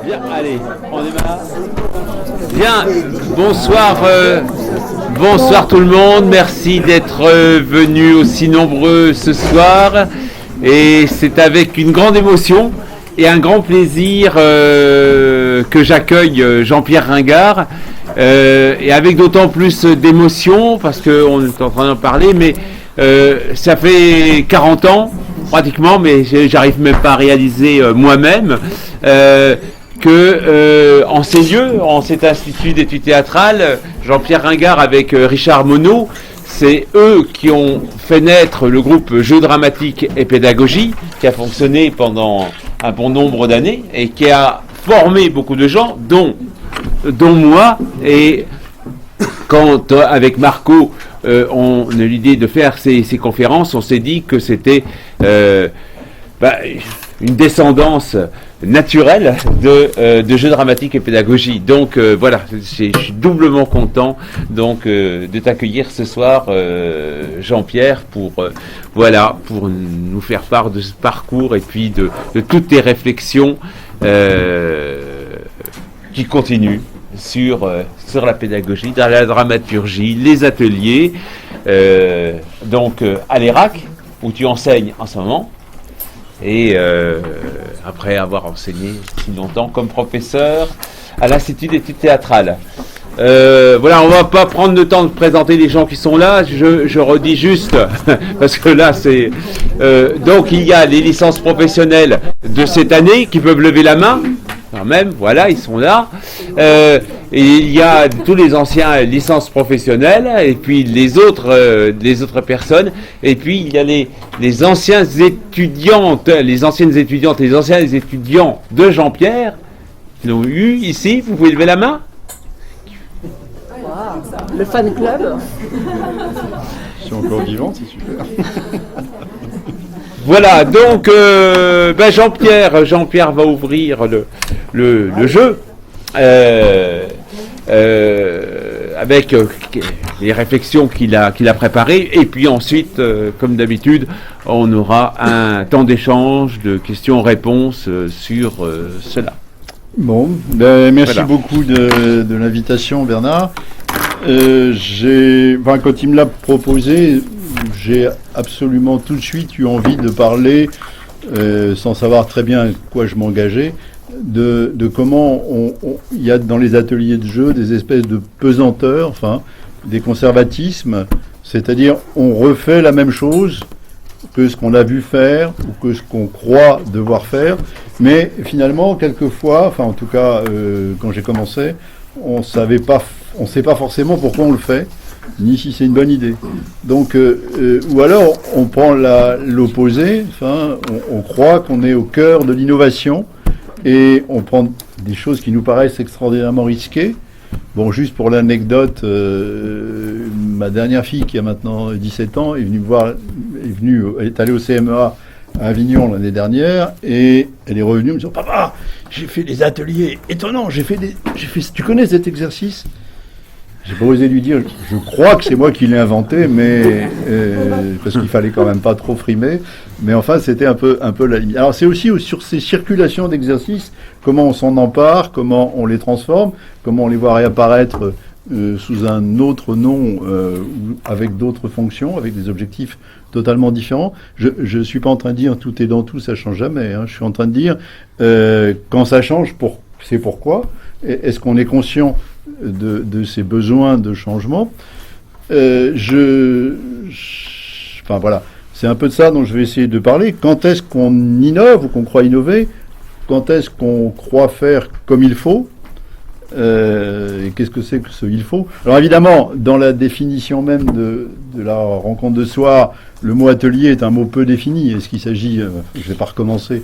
Bien, allez, on démarre. Bien, bonsoir, bonsoir tout le monde. Merci d'être venus aussi nombreux ce soir. Et c'est avec une grande émotion et un grand plaisir que j'accueille Jean-Pierre Ringard. Et avec d'autant plus d'émotion, parce qu'on est en train d'en parler, mais ça fait 40 ans, pratiquement, mais j'arrive même pas à réaliser moi-même, que en ces lieux, en cet institut d'études théâtrales, Jean-Pierre Ringard avec Richard Monod, c'est eux qui ont fait naître le groupe Jeux dramatiques et pédagogie, qui a fonctionné pendant un bon nombre d'années et qui a formé beaucoup de gens, dont moi. Et quand avec Marco on a eu l'idée de faire ces conférences, on s'est dit que c'était une descendance naturelle de Jeux dramatiques et pédagogie. Donc voilà, je suis doublement content donc de t'accueillir ce soir, Jean-Pierre, pour nous faire part de ce parcours et puis de toutes tes réflexions qui continuent sur la pédagogie, dans la dramaturgie, les ateliers, à l'ERAC, où tu enseignes en ce moment, et après avoir enseigné si longtemps comme professeur à l'Institut d'études théâtrales. On va pas prendre le temps de présenter les gens qui sont là, je redis juste, parce que là c'est... donc il y a les licences professionnelles de cette année qui peuvent lever la main, quand même, voilà, ils sont là. Et il y a tous les anciens licences professionnelles, et puis les autres personnes, et puis il y a les anciens étudiantes, les anciennes étudiantes et les anciens étudiants de Jean-Pierre qui l'ont eu ici. Vous pouvez lever la main. Wow. Le fan club. Je suis encore vivant, c'est super. Voilà, donc Jean-Pierre va ouvrir le jeu avec les réflections qu'il a préparées, et puis ensuite, comme d'habitude, on aura un temps d'échange, de questions-réponses sur cela. Bon, merci beaucoup de l'invitation, Bernard. Quand il me l'a proposé, j'ai absolument tout de suite eu envie de parler, sans savoir très bien à quoi je m'engageais, de comment il y a dans les ateliers de jeu des espèces de pesanteurs, des conservatismes, c'est-à-dire on refait la même chose que ce qu'on a vu faire ou que ce qu'on croit devoir faire, mais finalement quelquefois, en tout cas quand j'ai commencé, on sait pas forcément pourquoi on le fait, ni si c'est une bonne idée. Donc, ou alors on prend l'opposé, on croit qu'on est au cœur de l'innovation et on prend des choses qui nous paraissent extraordinairement risquées. Bon, juste pour l'anecdote, ma dernière fille qui a maintenant 17 ans elle est allée au CMEA à Avignon l'année dernière et elle est revenue en me disant: Papa, j'ai fait des ateliers étonnants, tu connais cet exercice? J'ai pas osé lui dire, je crois que c'est moi qui l'ai inventé, mais parce qu'il fallait quand même pas trop frimer. Mais enfin, c'était un peu la limite. Alors c'est aussi sur ces circulations d'exercices, comment on s'en empare, comment on les transforme, comment on les voit réapparaître sous un autre nom, ou avec d'autres fonctions, avec des objectifs totalement différents. Je suis pas en train de dire tout est dans tout, ça change jamais. Je suis en train de dire quand ça change, c'est pourquoi. Est-ce qu'on est conscient de ces besoins de changement? Voilà, c'est un peu de ça dont je vais essayer de parler. Quand est-ce qu'on innove ou qu'on croit innover? Quand est-ce qu'on croit faire comme il faut? Et qu'est-ce que c'est que ce il faut? Alors évidemment, dans la définition même de la rencontre de ce soir, le mot atelier est un mot peu défini. Est-ce qu'il s'agit, je ne vais pas recommencer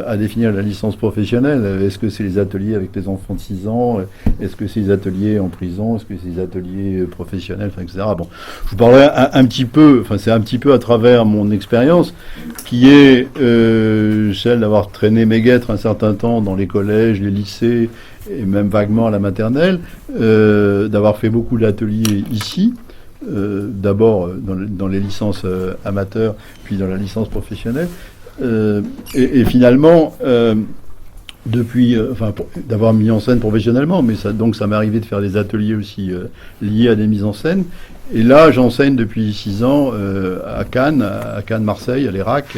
à définir la licence professionnelle, est-ce que c'est les ateliers avec les enfants de 6 ans, est-ce que c'est les ateliers en prison, est-ce que c'est les ateliers professionnels, etc. Bon, je vous parlerai un petit peu, c'est un petit peu à travers mon expérience, qui est celle d'avoir traîné mes guêtres un certain temps dans les collèges, les lycées, et même vaguement à la maternelle, d'avoir fait beaucoup d'ateliers ici, d'abord dans les licences amateurs, puis dans la licence professionnelle, Et finalement, depuis, d'avoir mis en scène professionnellement, mais ça m'est arrivé de faire des ateliers aussi liés à des mises en scène. Et là, j'enseigne depuis 6 ans à Cannes, Marseille, à l'ERAC,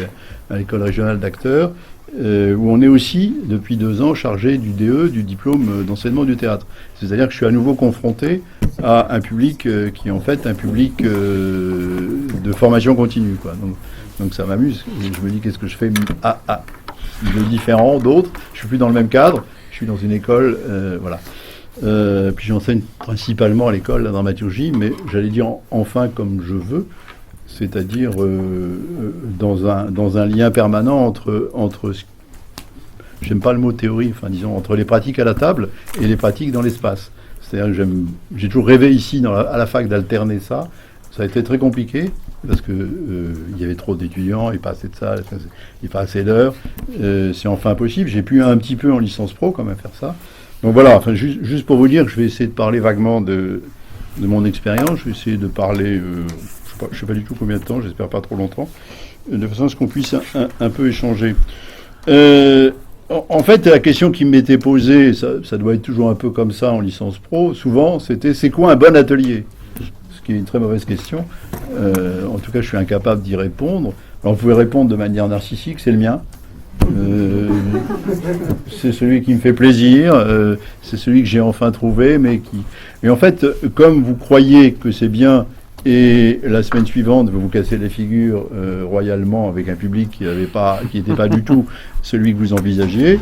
à l'école régionale d'acteurs, où on est aussi, depuis 2 ans, chargé du DE, du diplôme d'enseignement du théâtre. C'est-à-dire que je suis à nouveau confronté à un public qui est en fait un public de formation continue, quoi. Donc ça m'amuse. Je me dis, qu'est-ce que je fais de différent d'autres? Je suis plus dans le même cadre. Je suis dans une école, voilà. Puis j'enseigne principalement à l'école la dramaturgie, mais j'allais dire enfin comme je veux, c'est-à-dire dans un lien permanent entre j'aime pas le mot théorie, enfin disons entre les pratiques à la table et les pratiques dans l'espace. C'est-à-dire que j'ai toujours rêvé ici à la fac d'alterner ça. Ça a été très compliqué parce que il y avait trop d'étudiants, et pas assez de salles, et pas assez d'heures. C'est enfin possible. J'ai pu un petit peu en licence pro quand même faire ça. Donc voilà, enfin, juste pour vous dire que je vais essayer de parler vaguement de mon expérience. Je vais essayer de parler, je sais pas du tout combien de temps, j'espère pas trop longtemps, de façon à ce qu'on puisse un peu échanger. En fait, la question qui m'était posée, ça doit être toujours un peu comme ça en licence pro, souvent, c'était c'est quoi un bon atelier? Ce qui est une très mauvaise question. En tout cas, je suis incapable d'y répondre. Alors, vous pouvez répondre de manière narcissique, c'est le mien. C'est celui qui me fait plaisir, c'est celui que j'ai enfin trouvé, mais en fait, comme vous croyez que c'est bien, et la semaine suivante, vous vous cassez les figures royalement avec un public qui n'était pas du tout celui que vous envisagiez,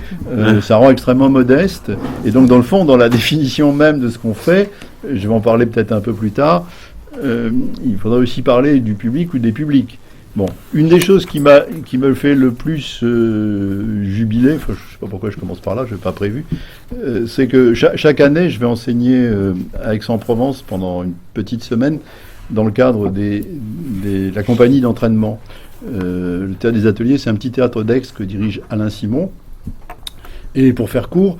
ça rend extrêmement modeste. Et donc, dans le fond, dans la définition même de ce qu'on fait, je vais en parler peut-être un peu plus tard, il faudra aussi parler du public ou des publics. Bon, une des choses qui me fait le plus jubiler, enfin, je ne sais pas pourquoi je commence par là, je n'ai pas prévu, c'est que chaque année, je vais enseigner à Aix-en-Provence pendant une petite semaine dans le cadre de la compagnie d'entraînement. Le théâtre des ateliers, c'est un petit théâtre d'Aix que dirige Alain Simon. Et pour faire court,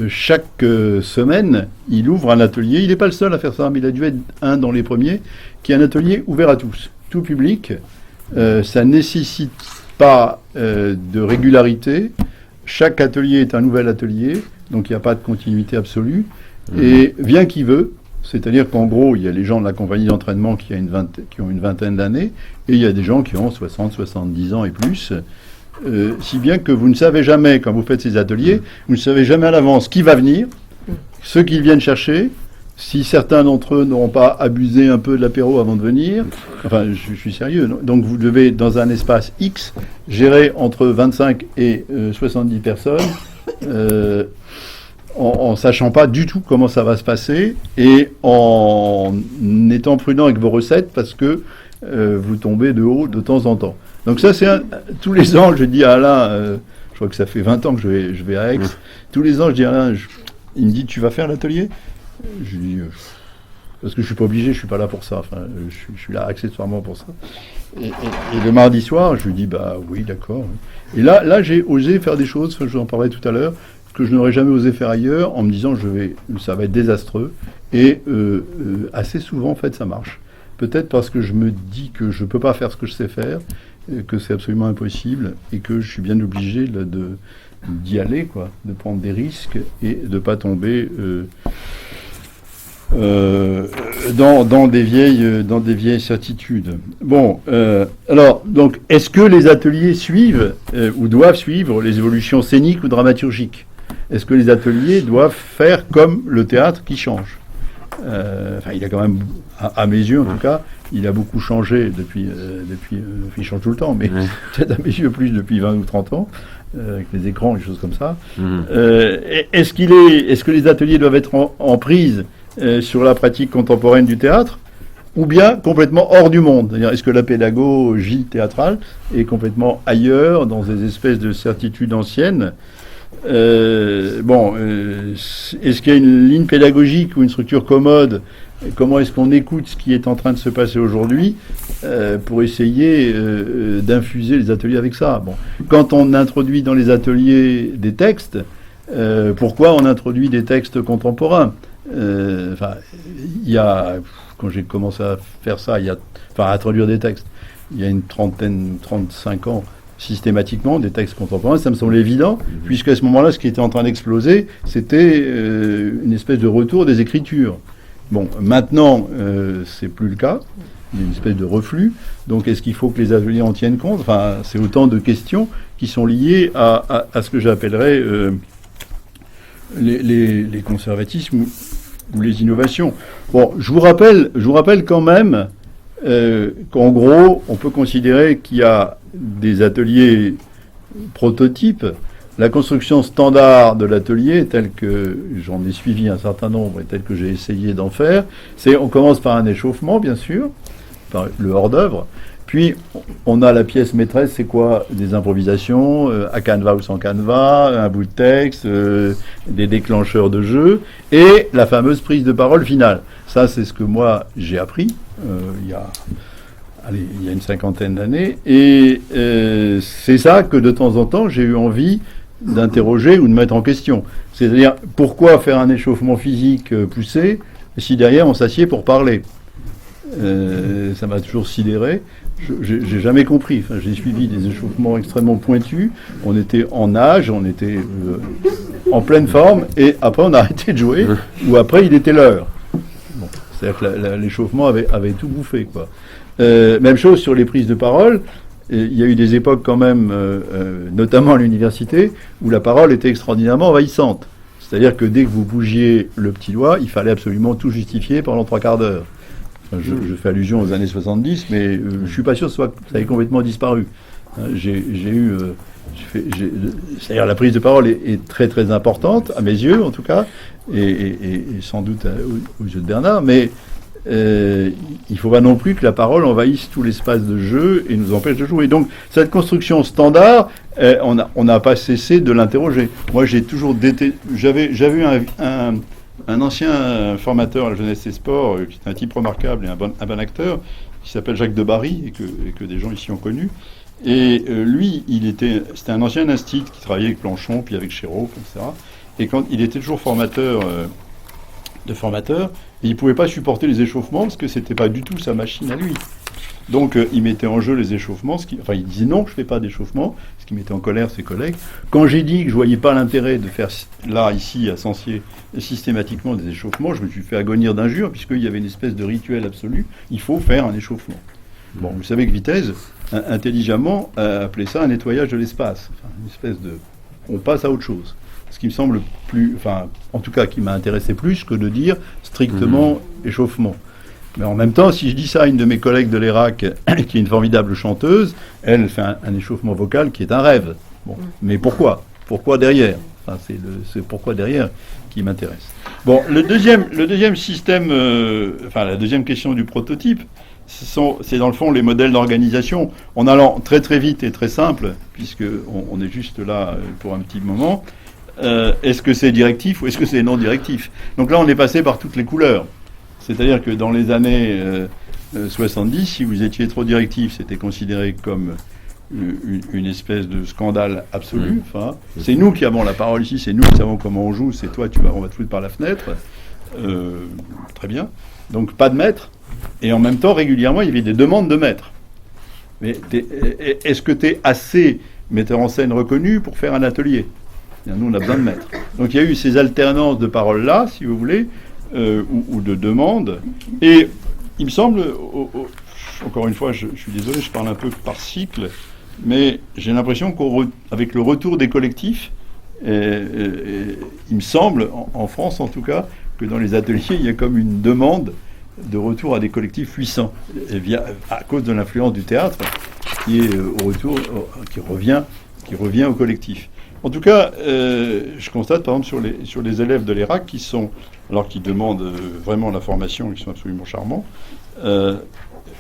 chaque semaine, il ouvre un atelier. Il n'est pas le seul à faire ça, mais il a dû être un dans les premiers, qui est un atelier ouvert à tous. Tout public, ça nécessite pas de régularité. Chaque atelier est un nouvel atelier, donc il n'y a pas de continuité absolue. Et vient qui veut, c'est-à-dire qu'en gros, il y a les gens de la compagnie d'entraînement qui ont une vingtaine d'années, et il y a des gens qui ont 60, 70 ans et plus. Si bien que vous ne savez jamais, quand vous faites ces ateliers, vous ne savez jamais à l'avance qui va venir, ceux qu'ils viennent chercher. Si certains d'entre eux n'auront pas abusé un peu de l'apéro avant de venir, enfin, je suis sérieux, donc vous devez, dans un espace X, gérer entre 25 et 70 personnes, en sachant pas du tout comment ça va se passer, et en étant prudent avec vos recettes, parce que vous tombez de haut de temps en temps. Donc ça, tous les ans, je dis à Alain, je crois que ça fait 20 ans que je vais à Aix, tous les ans, je dis à Alain, il me dit, tu vas faire l'atelier ? Je lui dis, parce que je suis pas obligé, je suis pas là pour ça. Enfin, je suis là accessoirement pour ça. Et le mardi soir, je lui dis, bah oui, d'accord. Et là, j'ai osé faire des choses, je vous en parlerai tout à l'heure, que je n'aurais jamais osé faire ailleurs, en me disant, ça va être désastreux. Et assez souvent, en fait, ça marche. Peut-être parce que je me dis que je peux pas faire ce que je sais faire, que c'est absolument impossible, et que je suis bien obligé d'y aller, quoi, de prendre des risques et de pas tomber dans des vieilles certitudes. Bon, alors, donc, est-ce que les ateliers suivent ou doivent suivre les évolutions scéniques ou dramaturgiques? Est-ce que les ateliers doivent faire comme le théâtre qui change? Enfin, il a quand même, à mes yeux en tout cas, il a beaucoup changé depuis il change tout le temps, mais peut-être à mes yeux plus depuis 20 ou 30 ans, avec les écrans et des choses comme ça. Est-ce que les ateliers doivent être en prise sur la pratique contemporaine du théâtre, ou bien complètement hors du monde? C'est-à-dire, est-ce que la pédagogie théâtrale est complètement ailleurs, dans des espèces de certitudes anciennes? Est-ce qu'il y a une ligne pédagogique ou une structure commode? Comment est-ce qu'on écoute ce qui est en train de se passer aujourd'hui pour essayer d'infuser les ateliers avec ça? Bon. Quand on introduit dans les ateliers des textes, pourquoi on introduit des textes contemporains? Quand j'ai commencé à faire ça, à introduire des textes, il y a une 35 ans, systématiquement des textes contemporains. Ça me semblait évident, puisqu'à ce moment-là, ce qui était en train d'exploser, c'était une espèce de retour des écritures. Bon, maintenant, c'est plus le cas. Il y a une espèce de reflux. Donc, est-ce qu'il faut que les ateliers en tiennent compte? Enfin, c'est autant de questions qui sont liées à ce que j'appellerais les conservatismes ou les innovations. Bon, je vous rappelle quand même qu'en gros, on peut considérer qu'il y a des ateliers prototypes. La construction standard de l'atelier, telle que j'en ai suivi un certain nombre et telle que j'ai essayé d'en faire, c'est on commence par un échauffement, bien sûr, par le hors-d'œuvre. Puis, on a la pièce maîtresse, c'est quoi? Des improvisations, à canevas ou sans canevas, un bout de texte, des déclencheurs de jeu, et la fameuse prise de parole finale. Ça, c'est ce que moi, j'ai appris il y a une cinquantaine d'années. Et c'est ça que, de temps en temps, j'ai eu envie d'interroger ou de mettre en question. C'est-à-dire, pourquoi faire un échauffement physique poussé si derrière, on s'assied pour parler? Ça m'a toujours sidéré. J'ai jamais compris. Enfin, j'ai suivi des échauffements extrêmement pointus. On était en nage, on était en pleine forme, et après on a arrêté de jouer, ou après il était l'heure. Bon, c'est-à-dire que l'échauffement avait tout bouffé, quoi. Même chose sur les prises de parole. Il y a eu des époques quand même, notamment à l'université, où la parole était extraordinairement envahissante. C'est-à-dire que dès que vous bougiez le petit doigt, il fallait absolument tout justifier pendant 3 quarts d'heure. Enfin, je fais allusion aux années 70, mais je ne suis pas sûr que ça ait complètement disparu. C'est-à-dire la prise de parole est très très importante, à mes yeux en tout cas, et sans doute aux yeux de Bernard, mais il ne faut pas non plus que la parole envahisse tout l'espace de jeu et nous empêche de jouer. Donc cette construction standard, on n'a pas cessé de l'interroger. Moi j'ai toujours j'avais eu un ancien formateur à la jeunesse et sport, qui est un type remarquable et un bon acteur, qui s'appelle Jacques Debarry, et que des gens ici ont connu. Et lui, c'était un ancien instit qui travaillait avec Planchon, puis avec Chéreau, etc. Et quand il était toujours formateur, et il ne pouvait pas supporter les échauffements, parce que c'était pas du tout sa machine à lui. Donc il mettait en jeu les échauffements, il disait non, je ne fais pas d'échauffement, ce qui mettait en colère ses collègues. Quand j'ai dit que je ne voyais pas l'intérêt de faire là, ici, à Sancier, systématiquement des échauffements, je me suis fait agonir d'injures, puisqu'il y avait une espèce de rituel absolu, il faut faire un échauffement. Bon, vous savez que Vitesse, intelligemment, a appelé ça un nettoyage de l'espace. Enfin, une espèce de... On passe à autre chose. Ce qui me semble plus... Enfin, en tout cas, qui m'a intéressé plus que de dire strictement échauffement. Mais en même temps, si je dis ça à une de mes collègues de l'ERAC, qui est une formidable chanteuse, elle fait un échauffement vocal qui est un rêve. Bon, mais pourquoi? Pourquoi derrière? Enfin, c'est pourquoi derrière qui m'intéresse. Bon, le deuxième système, la deuxième question du prototype, c'est dans le fond les modèles d'organisation. En allant très très vite et très simple, puisque on est juste là pour un petit moment, est-ce que c'est directif ou est-ce que c'est non directif? Donc là, on est passé par toutes les couleurs. C'est-à-dire que dans les années 70, si vous étiez trop directif, c'était considéré comme une espèce de scandale absolu. Enfin, c'est nous qui avons la parole ici, c'est nous qui savons comment on joue, c'est toi, on va te foutre par la fenêtre. Très bien. Donc pas de maître. Et en même temps, régulièrement, il y avait des demandes de maître. Mais est-ce que tu es assez metteur en scène reconnu pour faire un atelier? Bien, nous, on a besoin de maître. Donc il y a eu ces alternances de paroles-là, si vous voulez, ou de demandes. Et il me semble, encore une fois, je suis désolé, je parle un peu par cycle, mais j'ai l'impression qu'avec le retour des collectifs, il me semble, en France en tout cas, que dans les ateliers, il y a comme une demande de retour à des collectifs puissants, à cause de l'influence du théâtre, qui est au retour, qui revient au collectif. En tout cas, je constate par exemple sur les élèves de l'ERAC qui demandent vraiment la formation, qui sont absolument charmants,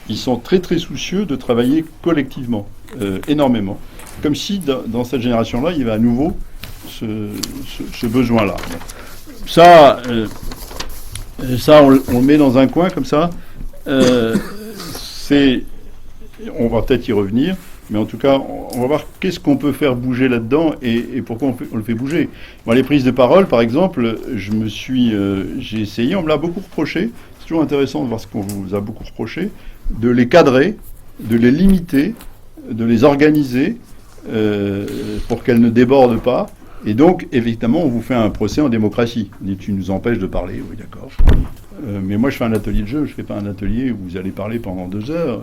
ils sont très très soucieux de travailler collectivement, énormément. Comme si dans cette génération-là, il y avait à nouveau ce besoin-là. Ça, on le met dans un coin comme ça. On va peut-être y revenir. Mais en tout cas, on va voir qu'est-ce qu'on peut faire bouger là-dedans et pourquoi on le fait bouger. Moi, les prises de parole, par exemple, j'ai essayé, on me l'a beaucoup reproché. C'est toujours intéressant de voir ce qu'on vous a beaucoup reproché, de les cadrer, de les limiter, de les organiser pour qu'elle ne déborde pas. Et donc, évidemment, on vous fait un procès en démocratie. On dit, tu nous empêches de parler. Oui, d'accord. Mais moi, je fais un atelier de jeu. Je ne fais pas un atelier où vous allez parler pendant 2 heures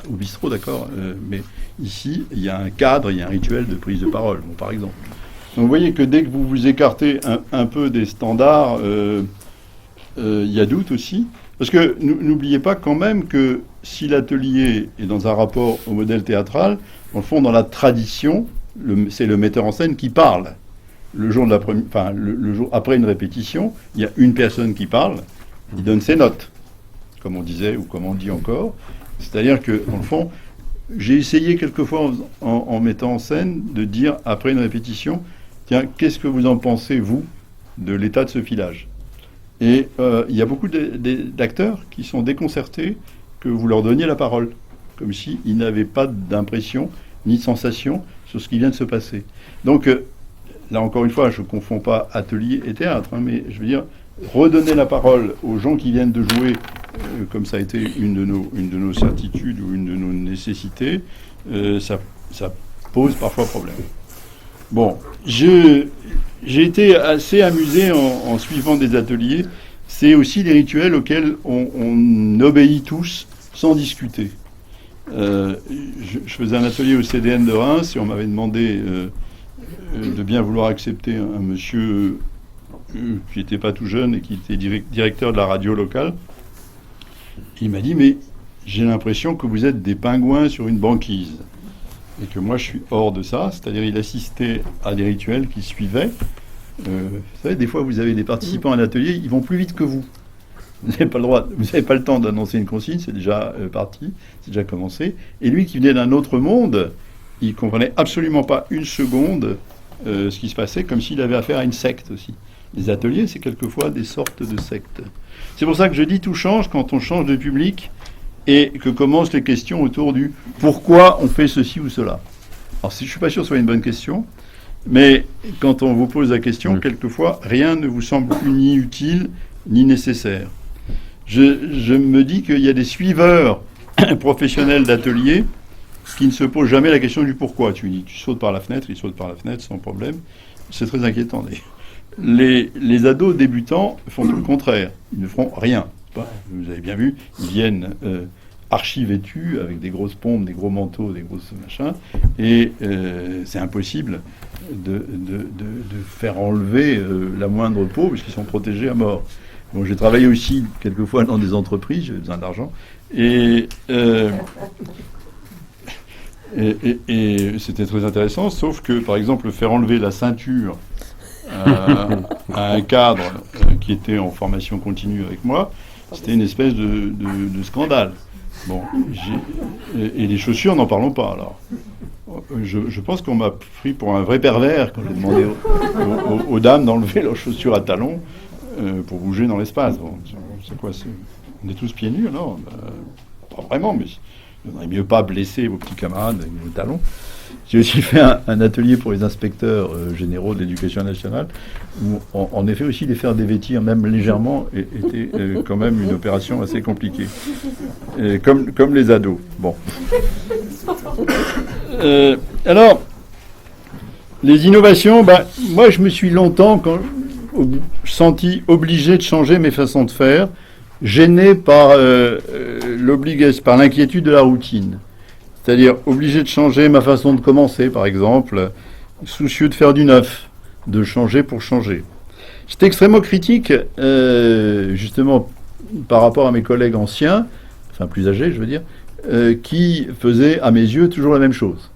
au bistrot, d'accord. Mais ici, il y a un cadre, il y a un rituel de prise de parole, bon, par exemple. Donc, vous voyez que dès que vous vous écartez un peu des standards, il y a doute aussi. Parce que n'oubliez pas quand même que si l'atelier est dans un rapport au modèle théâtral, dans le fond, dans la tradition, c'est le metteur en scène qui parle. Le jour après une répétition, il y a une personne qui parle, il donne ses notes, comme on disait ou comme on dit encore. C'est-à-dire que, dans le fond, j'ai essayé quelquefois en mettant en scène de dire après une répétition, tiens, qu'est-ce que vous en pensez, vous, de l'état de ce filage ? Et il y a beaucoup d'acteurs qui sont déconcertés que vous leur donniez la parole, comme s'ils n'avaient pas d'impression ni de sensation sur ce qui vient de se passer. Donc, là encore une fois, je ne confonds pas atelier et théâtre, hein, mais je veux dire, redonner la parole aux gens qui viennent de jouer, comme ça a été une de nos certitudes ou une de nos nécessités, ça pose parfois problème. Bon, j'ai été assez amusé en suivant des ateliers. C'est aussi des rituels auxquels on obéit tous sans discuter. Je faisais un atelier au CDN de Reims et on m'avait demandé de bien vouloir accepter un monsieur qui n'était pas tout jeune et qui était directeur de la radio locale. Il m'a dit, mais j'ai l'impression que vous êtes des pingouins sur une banquise. Et que moi, je suis hors de ça. C'est-à-dire, il assistait à des rituels qui suivaient. Vous savez, des fois, vous avez des participants à un atelier, ils vont plus vite que vous. Vous n'avez pas le droit, vous n'avez pas le temps d'annoncer une consigne, c'est déjà parti, c'est déjà commencé. Et lui, qui venait d'un autre monde, il comprenait absolument pas une seconde ce qui se passait, comme s'il avait affaire à une secte aussi. Les ateliers, c'est quelquefois des sortes de sectes. C'est pour ça que je dis tout change quand on change de public et que commencent les questions autour du pourquoi on fait ceci ou cela. Alors, je ne suis pas sûr que ce soit une bonne question, mais quand on vous pose la question, quelquefois, rien ne vous semble ni utile ni nécessaire. Je me dis qu'il y a des suiveurs professionnels d'ateliers qui ne se posent jamais la question du pourquoi. Tu sautes par la fenêtre, ils sautent par la fenêtre sans problème. C'est très inquiétant. Les ados débutants font tout le contraire. Ils ne feront rien. Vous avez bien vu, ils viennent archi-vêtus, avec des grosses pompes, des gros manteaux, des grosses machins, et c'est impossible de faire enlever la moindre peau, puisqu'ils sont protégés à mort. Bon, j'ai travaillé aussi quelquefois dans des entreprises, j'avais besoin d'argent, et c'était très intéressant, sauf que, par exemple, faire enlever la ceinture à un cadre qui était en formation continue avec moi, c'était une espèce de scandale. Bon, et les chaussures, n'en parlons pas, alors. Je pense qu'on m'a pris pour un vrai pervers quand j'ai demandé aux dames d'enlever leurs chaussures à talons pour bouger dans l'espace. Bon, c'est quoi, on est tous pieds nus, alors pas vraiment, mais il vaudrait mieux pas blesser vos petits camarades avec vos talons. J'ai aussi fait un atelier pour les inspecteurs généraux de l'éducation nationale, où en effet aussi les faire dévêtir, même légèrement, était quand même une opération assez compliquée. Comme les ados. Bon. Alors, les innovations, moi je me suis longtemps senti obligé de changer mes façons de faire, gêné par par l'inquiétude de la routine. C'est-à-dire obligé de changer ma façon de commencer, par exemple, soucieux de faire du neuf, de changer pour changer. J'étais extrêmement critique, justement, par rapport à mes collègues anciens, enfin plus âgés, je veux dire, qui faisaient, à mes yeux, toujours la même chose.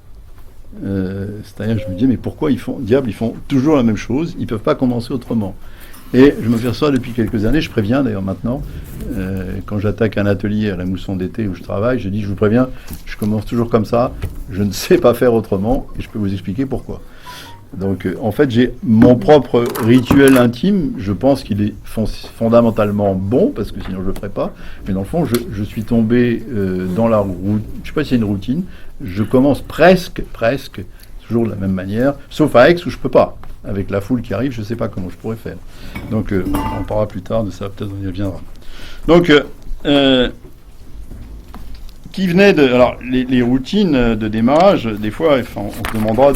C'est-à-dire, je me disais, mais pourquoi ils font toujours la même chose, ils ne peuvent pas commencer autrement. Et je me perçois depuis quelques années, je préviens d'ailleurs maintenant, quand j'attaque un atelier à la Mousson d'été où je travaille, je dis, je vous préviens, je commence toujours comme ça, je ne sais pas faire autrement, et je peux vous expliquer pourquoi. Donc, en fait, j'ai mon propre rituel intime, je pense qu'il est fondamentalement bon, parce que sinon je ne le ferais pas, mais dans le fond, je suis tombé dans la route, je ne sais pas si c'est une routine, je commence presque, toujours de la même manière, sauf à Aix où je ne peux pas. Avec la foule qui arrive, je ne sais pas comment je pourrais faire. Donc, on parlera plus tard de ça, peut-être on y reviendra. Donc, qui venait de... Alors, les routines de démarrage, des fois, enfin, on se demandera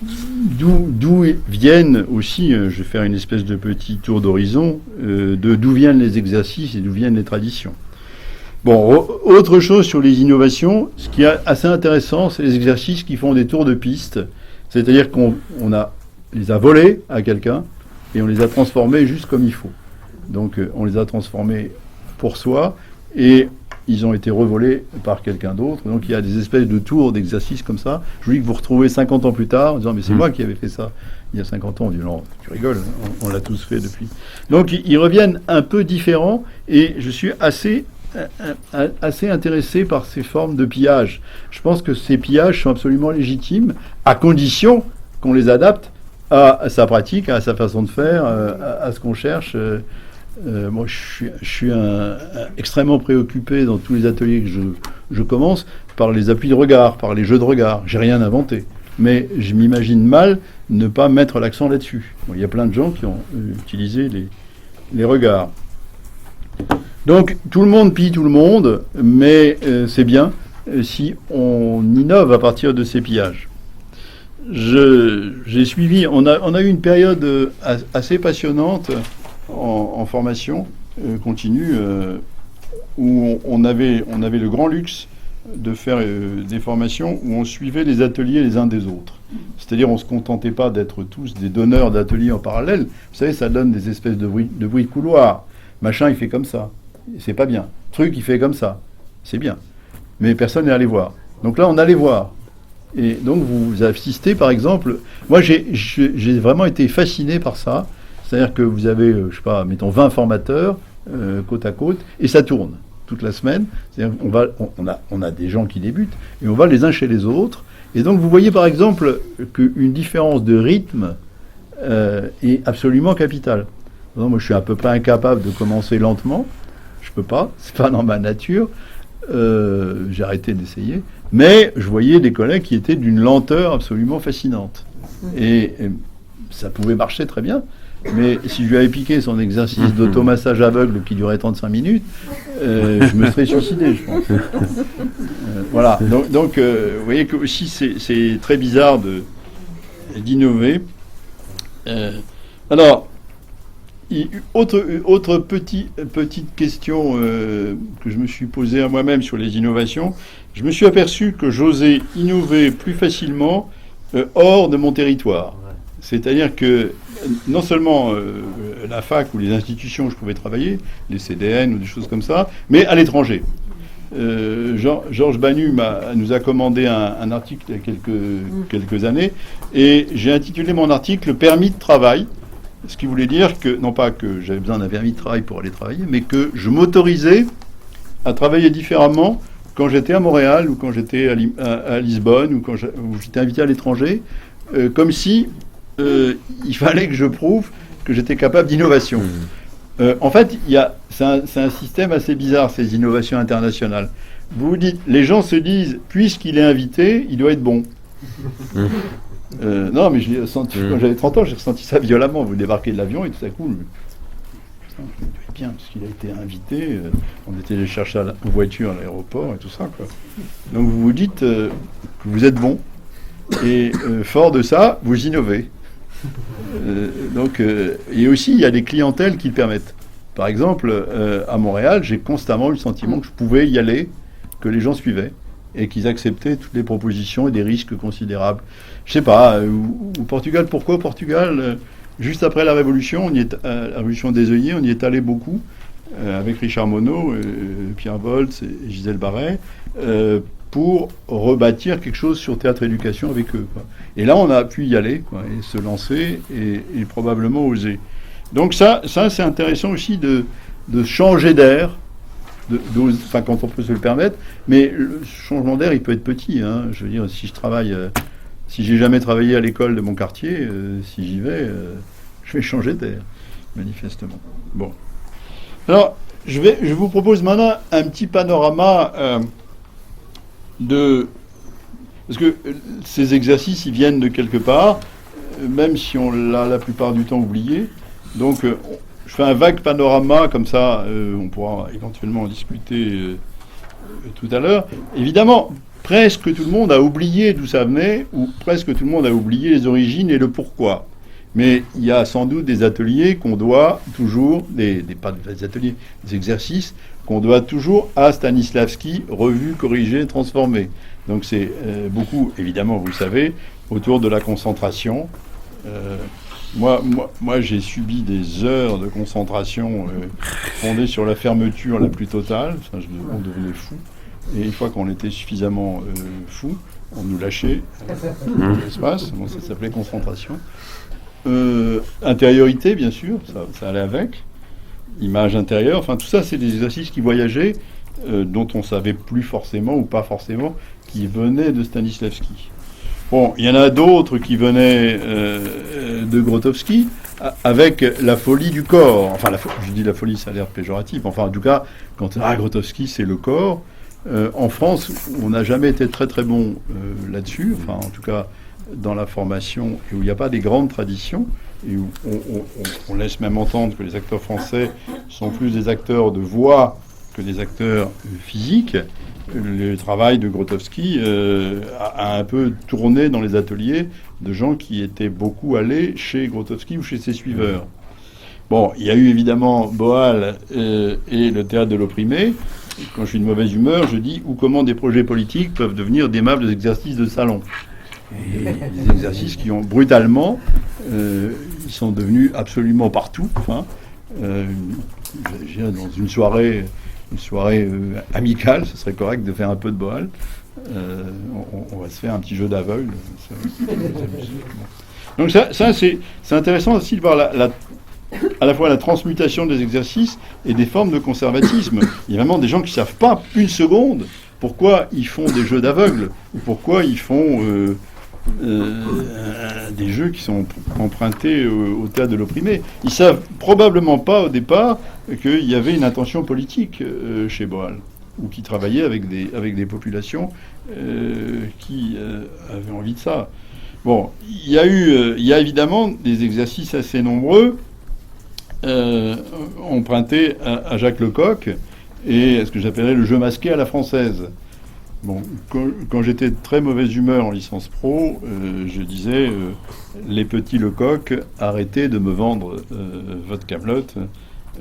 d'où viennent aussi, je vais faire une espèce de petit tour d'horizon, d'où viennent les exercices et d'où viennent les traditions. Bon, autre chose sur les innovations, ce qui est assez intéressant, c'est les exercices qui font des tours de piste. C'est-à-dire qu'on les a volés à quelqu'un et on les a transformés juste comme il faut. Donc on les a transformés pour soi et ils ont été revolés par quelqu'un d'autre. Donc il y a des espèces de tours d'exercices comme ça. Je vous dis que vous retrouvez 50 ans plus tard en disant mais c'est moi qui avais fait ça il y a 50 ans. On dit non, tu rigoles, on l'a tous fait depuis. Donc ils reviennent un peu différents et je suis assez intéressé par ces formes de pillage. Je pense que ces pillages sont absolument légitimes à condition qu'on les adapte à sa pratique, à sa façon de faire, à ce qu'on cherche. Moi, je suis extrêmement préoccupé dans tous les ateliers que je commence par les appuis de regard, par les jeux de regard. J'ai rien inventé, mais je m'imagine mal ne pas mettre l'accent là-dessus. Bon, il y a plein de gens qui ont utilisé les regards. Donc tout le monde pille tout le monde, mais c'est bien si on innove à partir de ces pillages. J'ai suivi, on a eu une période assez passionnante en formation continue où on avait le grand luxe de faire des formations où on suivait les ateliers les uns des autres. C'est-à-dire on ne se contentait pas d'être tous des donneurs d'ateliers en parallèle. Vous savez, ça donne des espèces de bruit de couloir. Machin, il fait comme ça. C'est pas bien. Truc, il fait comme ça. C'est bien. Mais personne n'est allé voir. Donc là, on allait voir. Et donc, vous assistez, par exemple... Moi, j'ai vraiment été fasciné par ça. C'est-à-dire que vous avez, je sais pas, mettons 20 formateurs, côte à côte, et ça tourne toute la semaine. C'est-à-dire on a des gens qui débutent, et on va les uns chez les autres. Et donc, vous voyez, par exemple, qu'une différence de rythme est absolument capitale. Moi, je suis à peu près incapable de commencer lentement. Je peux pas, c'est pas dans ma nature. J'ai arrêté d'essayer. Mais je voyais des collègues qui étaient d'une lenteur absolument fascinante. Et ça pouvait marcher très bien. Mais si je lui avais piqué son exercice d'automassage aveugle qui durait 35 minutes, je me serais suicidé, je pense. Voilà. Donc vous voyez que aussi c'est très bizarre d'innover. Alors, autre petite question que je me suis posée à moi-même sur les innovations, je me suis aperçu que j'osais innover plus facilement hors de mon territoire. C'est-à-dire que non seulement la fac ou les institutions où je pouvais travailler, les CDN ou des choses comme ça, mais à l'étranger. Georges Banu nous a commandé un article il y a quelques années, et j'ai intitulé mon article « Permis de travail », ce qui voulait dire que, non pas que j'avais besoin d'un permis de travail pour aller travailler, mais que je m'autorisais à travailler différemment quand j'étais à Montréal ou quand j'étais à Lisbonne ou quand j'étais invité à l'étranger, comme si il fallait que je prouve que j'étais capable d'innovation. En fait, c'est un système assez bizarre, ces innovations internationales. Vous dites, les gens se disent, puisqu'il est invité, il doit être bon. Non, mais je l'ai senti, quand j'avais 30 ans, j'ai ressenti ça violemment. Vous débarquez de l'avion et tout à coup, il doit être bien, parce qu'il a été invité. On était allé chercher en voiture à l'aéroport et tout ça, quoi. Donc vous vous dites que vous êtes bon. Et fort de ça, vous innovez. Et aussi, il y a des clientèles qui le permettent. Par exemple, à Montréal, j'ai constamment eu le sentiment que je pouvais y aller, que les gens suivaient et qu'ils acceptaient toutes les propositions et des risques considérables. Je sais pas, au Portugal, pourquoi au Portugal juste après la Révolution, la Révolution des œillets, on y est allé beaucoup, avec Richard Monod, Pierre Voltz et Gisèle Barret, pour rebâtir quelque chose sur théâtre-éducation avec eux, quoi. Et là, on a pu y aller, quoi, et se lancer et probablement oser. Donc ça c'est intéressant aussi de changer d'air, enfin quand on peut se le permettre, mais le changement d'air, il peut être petit, hein. Je veux dire, si j'ai jamais travaillé à l'école de mon quartier, si j'y vais, je vais changer d'air, manifestement. Bon. Alors, je vous propose maintenant un petit panorama parce que ces exercices, ils viennent de quelque part, même si on l'a la plupart du temps oublié. Donc, je fais un vague panorama, comme ça, on pourra éventuellement en discuter tout à l'heure. Évidemment, presque tout le monde a oublié d'où ça venait, ou presque tout le monde a oublié les origines et le pourquoi. Mais il y a sans doute des ateliers qu'on doit toujours, pas des ateliers, des exercices qu'on doit toujours à Stanislavski, revu, corrigé, transformé. Donc c'est beaucoup, évidemment, vous le savez, autour de la concentration. Moi, j'ai subi des heures de concentration fondées sur la fermeture la plus totale. Enfin, on devenait fou. Et une fois qu'on était suffisamment fou, on nous lâchait l'espace. Bon, ça s'appelait concentration. Intériorité, bien sûr, ça allait avec. Image intérieure, enfin tout ça, c'est des exercices qui voyageaient, dont on savait plus forcément ou pas forcément, qui venaient de Stanislavski. Bon, il y en a d'autres qui venaient de Grotowski, avec la folie du corps. Enfin, je dis la folie, ça a l'air péjoratif. Enfin, en tout cas, quand Grotowski, c'est le corps. En France, on n'a jamais été très très bon là-dessus. Enfin, en tout cas, dans la formation, et où il n'y a pas des grandes traditions, et où on laisse même entendre que les acteurs français sont plus des acteurs de voix que des acteurs physiques. Le travail de Grotowski a un peu tourné dans les ateliers de gens qui étaient beaucoup allés chez Grotowski ou chez ses suiveurs. Bon, il y a eu évidemment Boal et le théâtre de l'opprimé. Quand je suis de mauvaise humeur, je dis ou comment des projets politiques peuvent devenir d'aimables exercices de salon. Et des exercices qui ont brutalement, ils sont devenus absolument partout. Enfin, dans une soirée amicale, ce serait correct de faire un peu de Boal. On va se faire un petit jeu d'aveugle. Donc ça c'est intéressant aussi de voir à la fois la transmutation des exercices et des formes de conservatisme. Il y a vraiment des gens qui ne savent pas une seconde pourquoi ils font des jeux d'aveugle ou pourquoi ils font des jeux qui sont empruntés au théâtre de l'opprimé. Ils savent probablement pas au départ qu'il y avait une intention politique chez Boal, ou qui travaillait avec des populations qui avaient envie de ça. Bon, il y a évidemment des exercices assez nombreux empruntés à Jacques Lecoq et ce que j'appellerais le jeu masqué à la française. Bon, quand j'étais de très mauvaise humeur en licence pro, je disais les petits Lecoq, arrêtez de me vendre votre Camelot,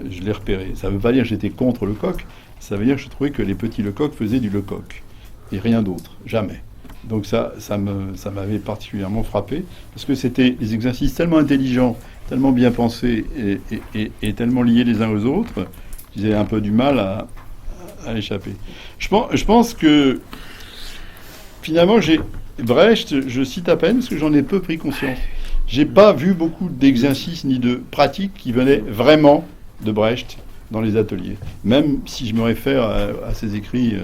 je l'ai repéré. Ça ne veut pas dire que j'étais contre Lecoq, ça veut dire que je trouvais que les petits Lecoq faisaient du Lecoq et rien d'autre, jamais. Donc ça m'avait particulièrement frappé parce que c'était des exercices tellement intelligents, tellement bien pensés et tellement liés les uns aux autres qu'ils avaient un peu du mal à échapper. Je pense que finalement, Brecht, je cite à peine parce que j'en ai peu pris conscience. J'ai pas vu beaucoup d'exercices ni de pratiques qui venaient vraiment de Brecht dans les ateliers. Même si je me réfère à ses écrits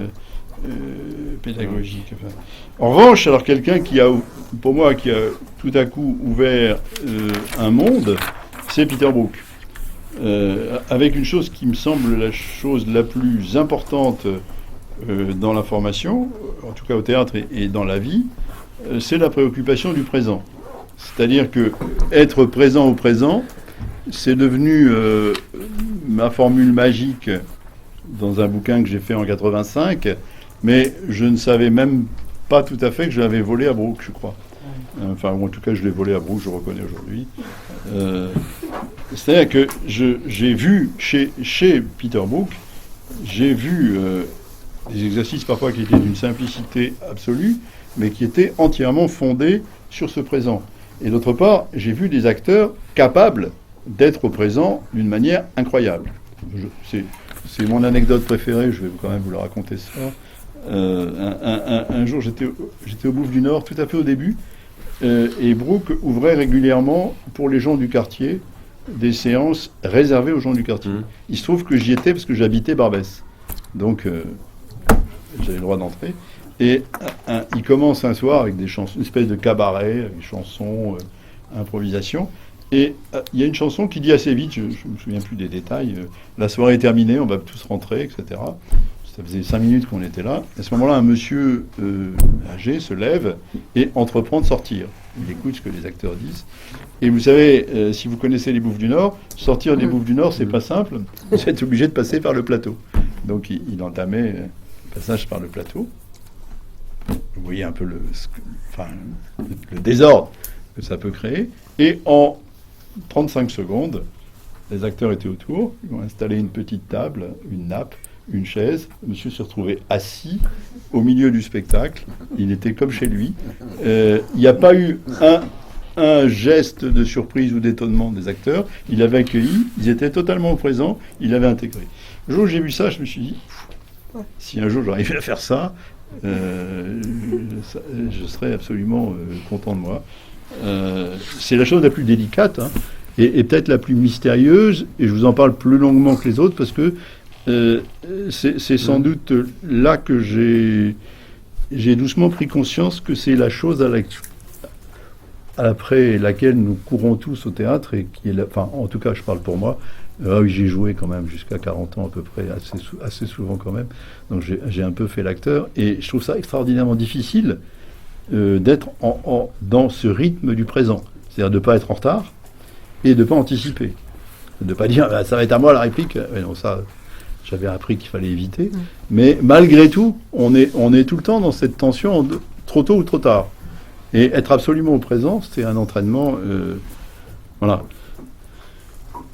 pédagogiques. Enfin. En revanche, alors quelqu'un pour moi, qui a tout à coup ouvert un monde, c'est Peter Brook. Avec une chose qui me semble la chose la plus importante dans la formation, en tout cas au théâtre et dans la vie, c'est la préoccupation du présent. C'est-à-dire que être présent au présent, c'est devenu ma formule magique dans un bouquin que j'ai fait en 85, mais je ne savais même pas tout à fait que je l'avais volé à Brook, je crois. Enfin, en tout cas, je l'ai volé à Brook, je reconnais aujourd'hui. C'est-à-dire que j'ai vu chez Peter Brook, j'ai vu des exercices parfois qui étaient d'une simplicité absolue, mais qui étaient entièrement fondés sur ce présent. Et d'autre part, j'ai vu des acteurs capables d'être au présent d'une manière incroyable. C'est mon anecdote préférée, je vais quand même vous la raconter ça. Un jour, j'étais au Bouffe du Nord, tout à fait au début, et Brook ouvrait régulièrement pour les gens du quartier des séances réservées aux gens du quartier. Il se trouve que j'y étais parce que j'habitais Barbès. Donc, j'avais le droit d'entrer. Et il commence un soir avec des chansons, une espèce de cabaret, avec des chansons, improvisation. Et il y a une chanson qui dit assez vite, je ne me souviens plus des détails, la soirée est terminée, on va tous rentrer, etc. Ça faisait 5 minutes qu'on était là. À ce moment-là, un monsieur âgé se lève et entreprend de sortir. Il écoute ce que les acteurs disent. Et vous savez, si vous connaissez les Bouffes du Nord, sortir des Bouffes du Nord, c'est pas simple. Vous êtes obligé de passer par le plateau. Donc il entamait passage par le plateau. Vous voyez un peu le désordre que ça peut créer. Et en 35 secondes, les acteurs étaient autour, ils ont installé une petite table, une nappe, une chaise. Monsieur s'est retrouvé assis au milieu du spectacle. Il était comme chez lui. Il n'y a pas eu un geste de surprise ou d'étonnement des acteurs. Il avait accueilli, ils étaient totalement présents, il avait intégré. Le jour où j'ai vu ça, je me suis dit, si un jour j'arrivais à faire ça, je serais absolument content de moi. C'est la chose la plus délicate, hein, et peut-être la plus mystérieuse, et je vous en parle plus longuement que les autres, parce que c'est sans doute là que j'ai doucement pris conscience que c'est la chose après laquelle nous courons tous au théâtre, et qui est enfin, en tout cas, je parle pour moi. Oui, j'ai joué quand même jusqu'à 40 ans à peu près, assez souvent quand même. Donc j'ai un peu fait l'acteur, et je trouve ça extraordinairement difficile d'être dans ce rythme du présent. C'est-à-dire de ne pas être en retard et de ne pas anticiper. De ne pas dire ça va être à moi la réplique. Mais non, ça, j'avais appris qu'il fallait éviter. Mais malgré tout, on est tout le temps dans cette tension trop tôt ou trop tard. Et être absolument au présent, c'est un entraînement. Voilà.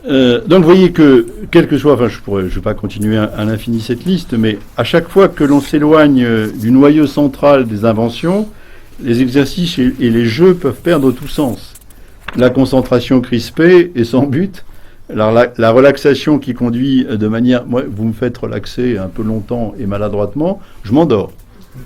Donc vous voyez que, quel que soit, enfin je ne vais pas continuer à l'infini cette liste, mais à chaque fois que l'on s'éloigne du noyau central des inventions, les exercices et les jeux peuvent perdre tout sens. La concentration crispée et sans but, la relaxation qui conduit de manière... Moi, vous me faites relaxer un peu longtemps et maladroitement, je m'endors,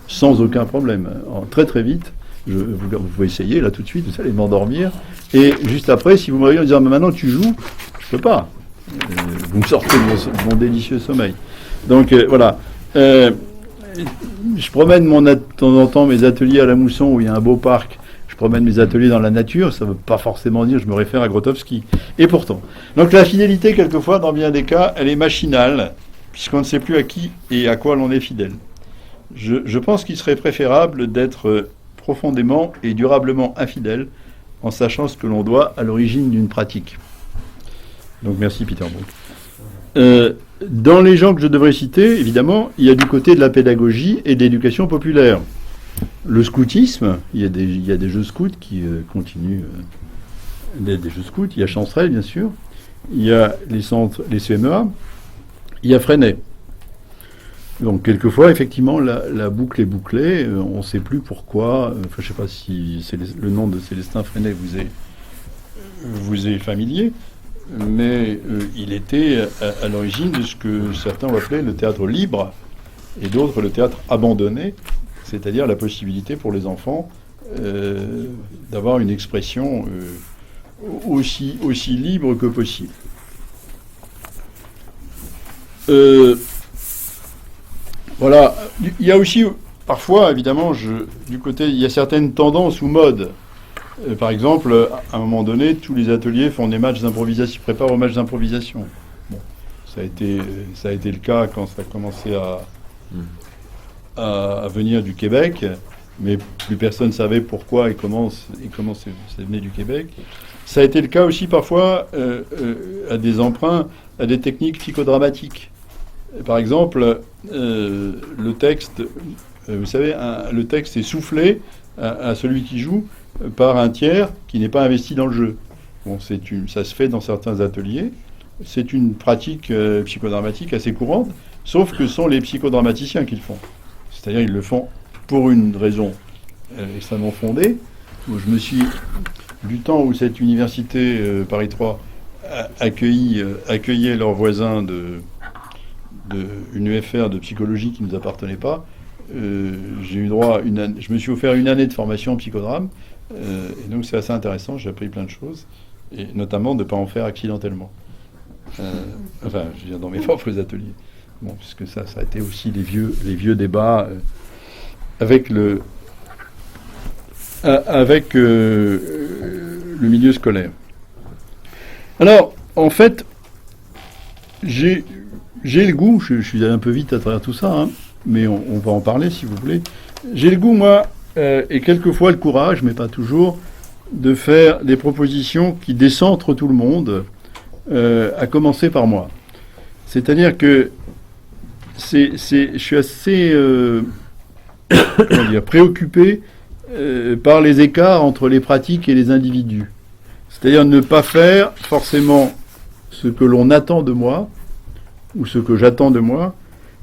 sans aucun problème, très très vite. Vous pouvez essayer, là tout de suite, vous allez m'endormir. Et juste après, si vous me réveillez en disant mais maintenant tu joues, je peux pas. Vous me sortez de mon délicieux sommeil. Donc voilà. Je promène de temps en temps mes ateliers à la Mousson où il y a un beau parc. Je promène mes ateliers dans la nature. Ça ne veut pas forcément dire je me réfère à Grotowski. Et pourtant. Donc la fidélité, quelquefois, dans bien des cas, elle est machinale, puisqu'on ne sait plus à qui et à quoi l'on est fidèle. Je pense qu'il serait préférable d'être profondément et durablement infidèle en sachant ce que l'on doit à l'origine d'une pratique. Donc merci Peter Brook. Dans les gens que je devrais citer, évidemment, il y a du côté de la pédagogie et de l'éducation populaire. Le scoutisme, il y a des jeux scouts qui continuent, des jeux scouts, il y a Chancerelle bien sûr, il y a les centres, les CMEA, il y a Freinet. Donc quelquefois, effectivement, la boucle est bouclée, on ne sait plus pourquoi, je ne sais pas si le nom de Célestin Freinet vous est familier, mais il était à l'origine de ce que certains ont appelé le théâtre libre, et d'autres le théâtre abandonné, c'est-à-dire la possibilité pour les enfants d'avoir une expression aussi libre que possible. Voilà, il y a aussi, parfois, évidemment, du côté, il y a certaines tendances ou modes. Par exemple, à un moment donné, tous les ateliers font des matchs d'improvisation, préparent aux matchs d'improvisation. Bon, ça a été le cas quand ça a commencé à venir du Québec, mais plus personne ne savait pourquoi et comment ça venait du Québec. Ça a été le cas aussi parfois à des emprunts, à des techniques psychodramatiques. Par exemple, le texte, vous savez, le texte est soufflé à celui qui joue par un tiers qui n'est pas investi dans le jeu. Bon, ça se fait dans certains ateliers. C'est une pratique psychodramatique assez courante, sauf que ce sont les psychodramaticiens qui le font. C'est-à-dire ils le font pour une raison extrêmement fondée. Moi, je me suis, du temps où cette université Paris 3 accueillait leurs voisins une UFR de psychologie qui ne nous appartenait pas, j'ai eu droit je me suis offert une année de formation en psychodrame, et donc c'est assez intéressant, j'ai appris plein de choses, et notamment de ne pas en faire accidentellement. Enfin, je veux dire, dans mes propres ateliers. Bon, puisque ça a été aussi les vieux débats avec le milieu scolaire. Alors, en fait, j'ai le goût, je suis allé un peu vite à travers tout ça, hein, mais on va en parler si vous voulez. J'ai le goût, moi, et quelquefois le courage, mais pas toujours, de faire des propositions qui décentrent tout le monde, à commencer par moi. C'est-à-dire que je suis assez préoccupé par les écarts entre les pratiques et les individus. C'est-à-dire ne pas faire forcément ce que l'on attend de moi, ou ce que j'attends de moi,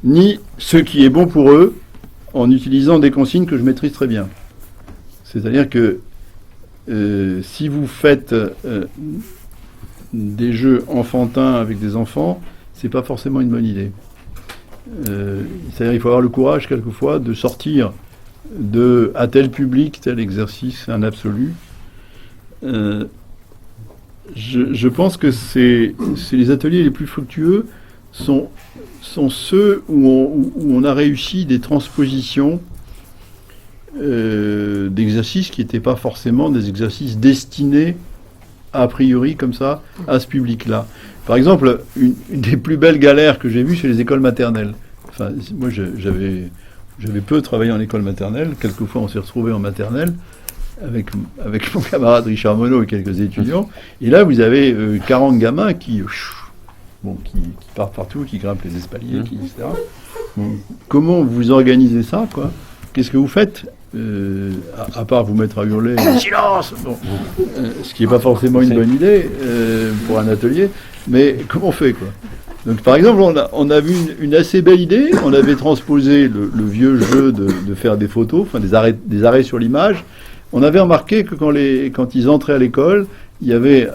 ni ce qui est bon pour eux, en utilisant des consignes que je maîtrise très bien. C'est-à-dire que si vous faites des jeux enfantins avec des enfants, c'est pas forcément une bonne idée. C'est-à-dire qu'il faut avoir le courage quelquefois de sortir à tel public, tel exercice, un absolu. Je pense que c'est les ateliers les plus fructueux sont ceux où on a réussi des transpositions d'exercices qui n'étaient pas forcément des exercices destinés a priori comme ça à ce public-là. Par exemple, une des plus belles galères que j'ai vues, c'est les écoles maternelles. Enfin, moi, j'avais peu travaillé en école maternelle. Quelquefois, on s'est retrouvés en maternelle avec mon camarade Richard Monod et quelques étudiants. Et là, vous avez 40 gamins qui partent partout, qui grimpent les espaliers, etc. Bon, comment vous organisez ça, quoi? Qu'est-ce que vous faites à part vous mettre à hurler silence, bon, ce qui n'est pas forcément une bonne idée pour un atelier, mais comment on fait, quoi? Donc par exemple, on a vu une assez belle idée. On avait transposé le vieux jeu de faire des photos, enfin des arrêts sur l'image. On avait remarqué que quand ils entraient à l'école, il y avait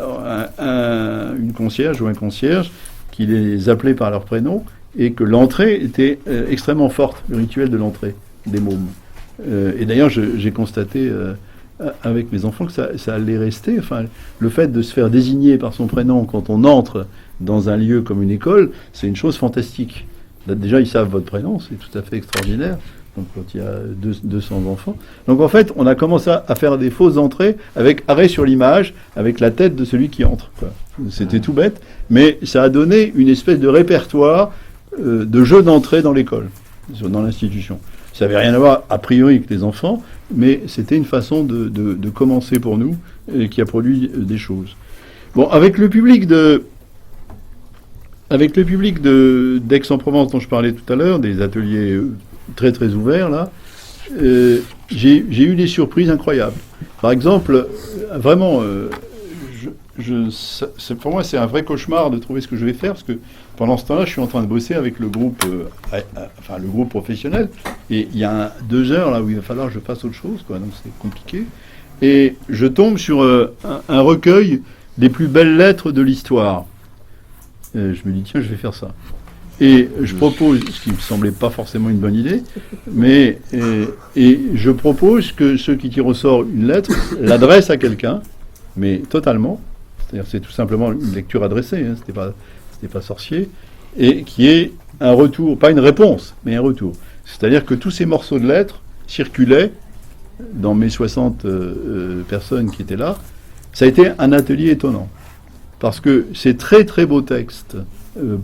une concierge ou un concierge qui les appelait par leur prénom, et que l'entrée était extrêmement forte, le rituel de l'entrée des mômes. Et d'ailleurs, j'ai constaté avec mes enfants que ça allait rester. Enfin, le fait de se faire désigner par son prénom quand on entre dans un lieu comme une école, c'est une chose fantastique. Là, déjà, ils savent votre prénom, c'est tout à fait extraordinaire. Donc, quand il y a 200 enfants. Donc, en fait, on a commencé à faire des fausses entrées avec arrêt sur l'image, avec la tête de celui qui entre, quoi. C'était tout bête, mais ça a donné une espèce de répertoire de jeu d'entrée dans l'école, dans l'institution. Ça n'avait rien à voir, a priori, avec les enfants, mais c'était une façon de commencer pour nous, qui a produit des choses. Bon, avec le public d'Aix-en-Provence dont je parlais tout à l'heure, des ateliers très très ouverts, là, j'ai eu des surprises incroyables. Par exemple, vraiment, pour moi, c'est un vrai cauchemar de trouver ce que je vais faire, parce que pendant ce temps-là, je suis en train de bosser avec le groupe, le groupe professionnel, et il y a 2 heures là où il va falloir que je fasse autre chose, quoi, donc c'est compliqué. Et je tombe sur un recueil des plus belles lettres de l'histoire. Je me dis, tiens, je vais faire ça. Et je propose, ce qui me semblait pas forcément une bonne idée, mais et je propose que ceux qui tirent au sort une lettre l'adressent à quelqu'un, mais totalement. C'est-à-dire, c'est tout simplement une lecture adressée, hein, c'était pas sorcier, et qui est un retour, pas une réponse, mais un retour. C'est-à-dire que tous ces morceaux de lettres circulaient dans mes 60 personnes qui étaient là. Ça a été un atelier étonnant, parce que c'est très très beaux textes,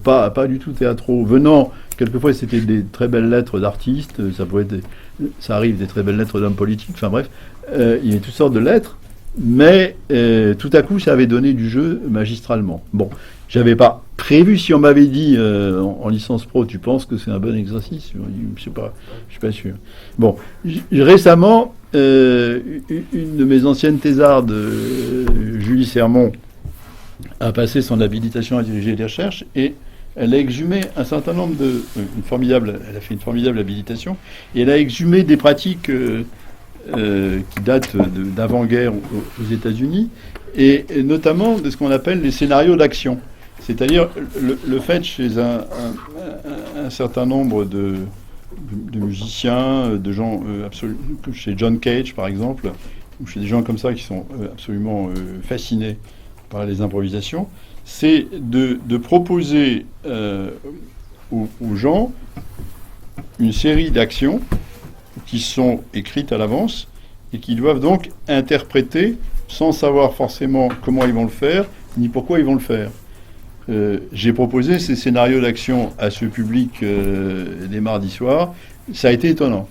pas du tout théâtraux, venant, quelquefois c'était des très belles lettres d'artistes, ça arrive des très belles lettres d'hommes politiques, enfin bref, il y a toutes sortes de lettres, mais tout à coup ça avait donné du jeu magistralement. Bon, j'avais pas prévu, si on m'avait dit en licence pro, tu penses que c'est un bon exercice? Je sais pas, je suis pas sûr. Bon, récemment, une de mes anciennes thésardes, Julie Sermon, a passé son habilitation à diriger les recherches, et elle a exhumé un certain nombre elle a fait une formidable habilitation, et elle a exhumé des pratiques qui datent d'avant-guerre aux États-Unis, et notamment de ce qu'on appelle les scénarios d'action. C'est-à-dire le fait chez un certain nombre de musiciens, de gens chez John Cage par exemple, ou chez des gens comme ça qui sont absolument fascinés par les improvisations, c'est de proposer aux gens une série d'actions qui sont écrites à l'avance et qui doivent donc interpréter sans savoir forcément comment ils vont le faire, ni pourquoi ils vont le faire. J'ai proposé ces scénarios d'action à ce public des mardis soirs. Ça a été étonnant.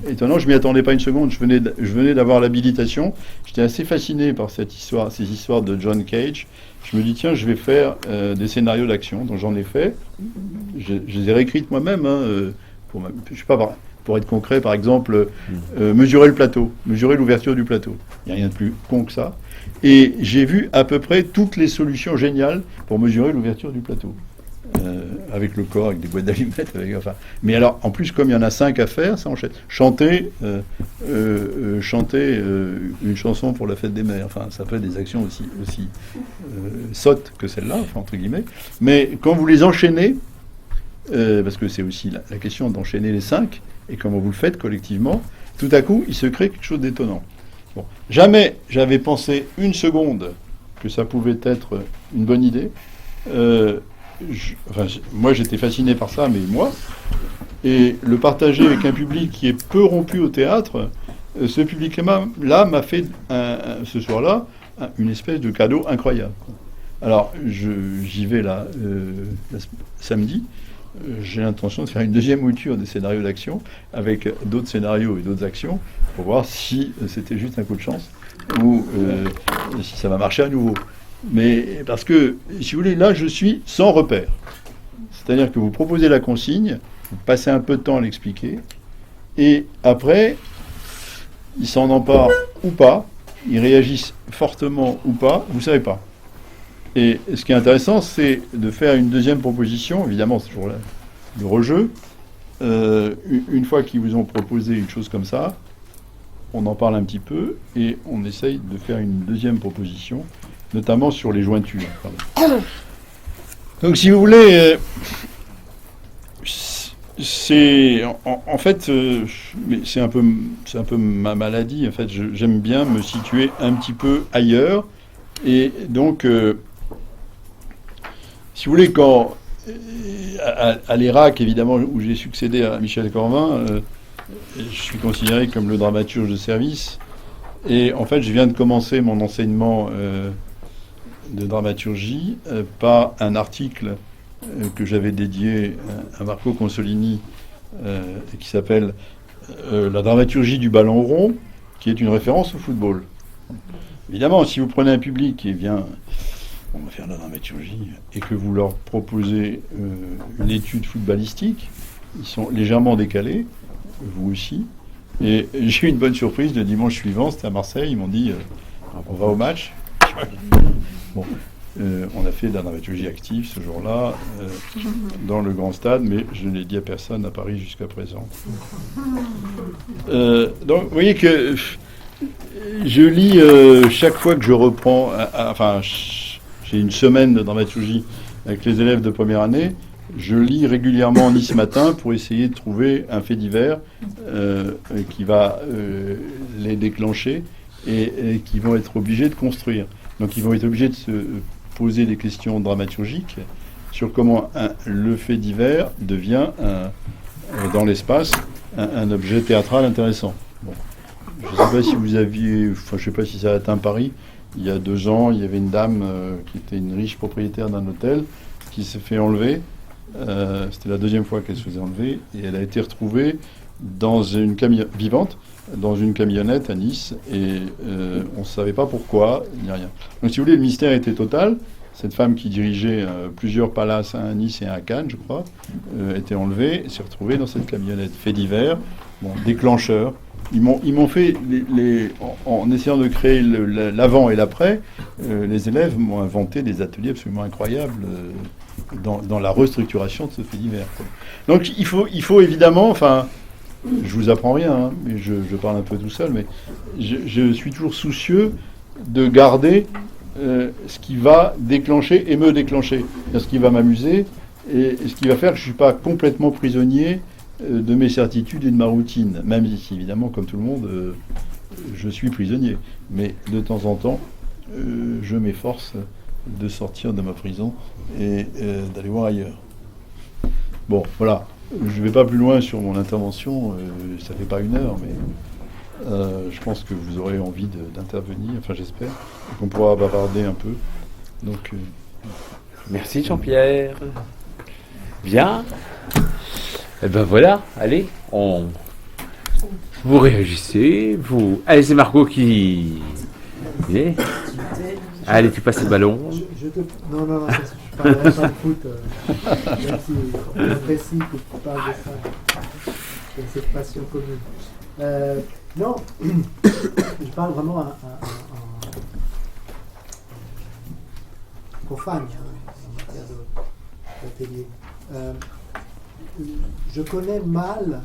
étonnant. Je m'y attendais pas une seconde. Je venais d'avoir l'habilitation. J'étais assez fasciné par ces histoires de John Cage. Je me dis, tiens, je vais faire des scénarios d'action. Donc j'en ai fait. Je les ai réécrites moi-même. Hein, je sais pas, pour être concret, par exemple, mesurer le plateau, mesurer l'ouverture du plateau. Il n'y a rien de plus con que ça. Et j'ai vu à peu près toutes les solutions géniales pour mesurer l'ouverture du plateau. Avec le corps, avec des boîtes d'allumettes. Mais alors, en plus, comme il y en a 5 à faire, ça enchaîne. Chanter une chanson pour la fête des mères. Enfin, ça fait des actions aussi sottes que celle-là, enfin, entre guillemets. Mais quand vous les enchaînez, parce que c'est aussi la question d'enchaîner les 5, et comment vous le faites collectivement, tout à coup, il se crée quelque chose d'étonnant. Bon. Jamais j'avais pensé une seconde que ça pouvait être une bonne idée. Moi, j'étais fasciné par ça, mais moi, et le partager avec un public qui est peu rompu au théâtre, ce public-là m'a fait, ce soir-là, une espèce de cadeau incroyable. Alors, j'y vais là, samedi. J'ai l'intention de faire une deuxième mouture des scénarios d'action avec d'autres scénarios et d'autres actions pour voir si c'était juste un coup de chance ou si ça va marcher à nouveau. Mais parce que, si vous voulez, là, je suis sans repère. C'est-à-dire que vous proposez la consigne, vous passez un peu de temps à l'expliquer, et après, ils s'en emparent ou pas, ils réagissent fortement ou pas, vous ne savez pas. Et ce qui est intéressant, c'est de faire une deuxième proposition, évidemment, c'est toujours le rejeu. Une fois qu'ils vous ont proposé une chose comme ça, on en parle un petit peu, et on essaye de faire une deuxième proposition, notamment sur les jointures. Donc, si vous voulez, c'est en fait, mais c'est un peu ma maladie. En fait, j'aime bien me situer un petit peu ailleurs, et donc, si vous voulez, quand à l'Irak, évidemment, où j'ai succédé à Michel Corvin, je suis considéré comme le dramaturge de service, et en fait, je viens de commencer mon enseignement de dramaturgie par un article que j'avais dédié à Marco Consolini qui s'appelle La dramaturgie du ballon rond, qui est une référence au football. Évidemment, si vous prenez un public qui vient, on va faire de la dramaturgie, et que vous leur proposez une étude footballistique, ils sont légèrement décalés, vous aussi. Et j'ai eu une bonne surprise le dimanche suivant, c'était à Marseille, ils m'ont dit on va au match. Bon, on a fait de la dramaturgie active ce jour-là dans le grand stade, mais je ne l'ai dit à personne à Paris jusqu'à présent. Donc, vous voyez que je lis chaque fois que je reprends, enfin, j'ai une semaine de dramaturgie avec les élèves de première année, je lis régulièrement Nice Matin pour essayer de trouver un fait divers qui va les déclencher et qui vont être obligés de construire. Donc ils vont être obligés de se poser des questions dramaturgiques sur comment le fait divers devient, dans l'espace, un objet théâtral intéressant. Bon. Je ne sais pas si vous aviez, enfin je ne sais pas si ça a atteint Paris, il y a 2 ans, il y avait une dame qui était une riche propriétaire d'un hôtel qui s'est fait enlever. C'était la 2e fois qu'elle se faisait enlever, et elle a été retrouvée dans une vivante dans une camionnette à Nice, et on ne savait pas pourquoi, ni rien. Donc si vous voulez, le mystère était total. Cette femme qui dirigeait plusieurs palaces, un à Nice et un à Cannes, je crois, était enlevée et s'est retrouvée dans cette camionnette. Fait divers, bon, déclencheur. Ils m'ont fait, en essayant de créer l'avant et l'après, les élèves m'ont inventé des ateliers absolument incroyables dans la restructuration de ce fait divers. Donc il faut évidemment, enfin, je vous apprends rien, hein, mais je parle un peu tout seul, mais je suis toujours soucieux de garder ce qui va déclencher et me déclencher, ce qui va m'amuser et ce qui va faire que je ne suis pas complètement prisonnier de mes certitudes et de ma routine, même si évidemment, comme tout le monde, je suis prisonnier. Mais de temps en temps, je m'efforce de sortir de ma prison et d'aller voir ailleurs. Bon, voilà. Je ne vais pas plus loin sur mon intervention, ça ne fait pas 1 heure, mais je pense que vous aurez envie d'intervenir, enfin j'espère, et qu'on pourra bavarder un peu. Donc, merci Jean-Pierre. Bien. Et ben voilà, allez, on Vous réagissez, vous... Allez, c'est Marco qui... Allez, tu passes le ballon. Non, parce que je parlerai pas de foot. Même si on apprécie que tu parles de ça, de cette passion commune. Non, je parle vraiment à profane en matière d'atelier. Je connais mal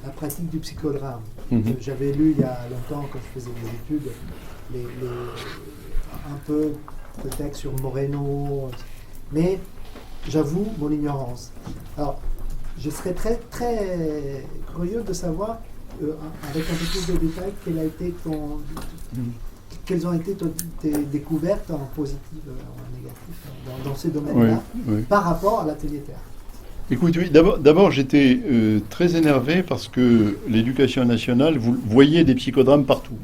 la pratique du psychodrame. J'avais lu il y a longtemps, quand je faisais des études, un peu de texte sur Moreno, mais j'avoue mon ignorance. Alors, je serais très, très curieux de savoir, avec un peu plus de détails, quelles ont été tes découvertes en positif ou en négatif dans ces domaines-là, par rapport à l'atelier théâtre. Écoute, oui, d'abord j'étais très énervé parce que l'éducation nationale voyait des psychodrames partout.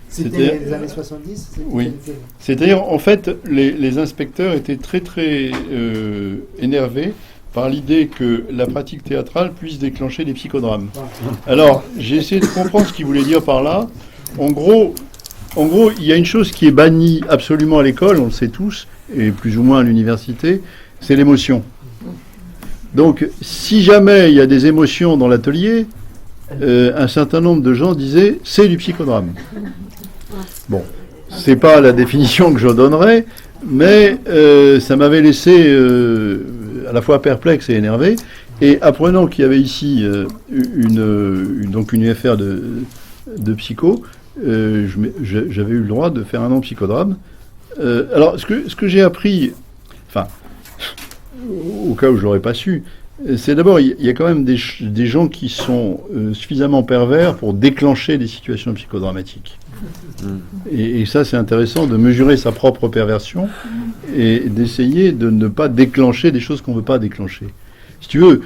C'était les années 70 ? Oui. C'est-à-dire, en fait, les inspecteurs étaient très très énervés par l'idée que la pratique théâtrale puisse déclencher des psychodrames. Alors, j'ai essayé de comprendre ce qu'il voulait dire par là. En gros, il y a une chose qui est bannie absolument à l'école, on le sait tous, et plus ou moins à l'université, c'est l'émotion. Donc, si jamais il y a des émotions dans l'atelier, un certain nombre de gens disaient « c'est du psychodrame ». Bon, c'est pas la définition que je donnerais, mais ça m'avait laissé à la fois perplexe et énervé. Et apprenant qu'il y avait ici une UFR de psycho, j'avais eu le droit de faire un an psychodrame. Alors, ce que j'ai appris, enfin, au cas où je l'aurais pas su, c'est d'abord, il y a quand même des gens qui sont suffisamment pervers pour déclencher des situations psychodramatiques. Et ça, c'est intéressant de mesurer sa propre perversion et d'essayer de ne pas déclencher des choses qu'on ne veut pas déclencher. Si tu veux,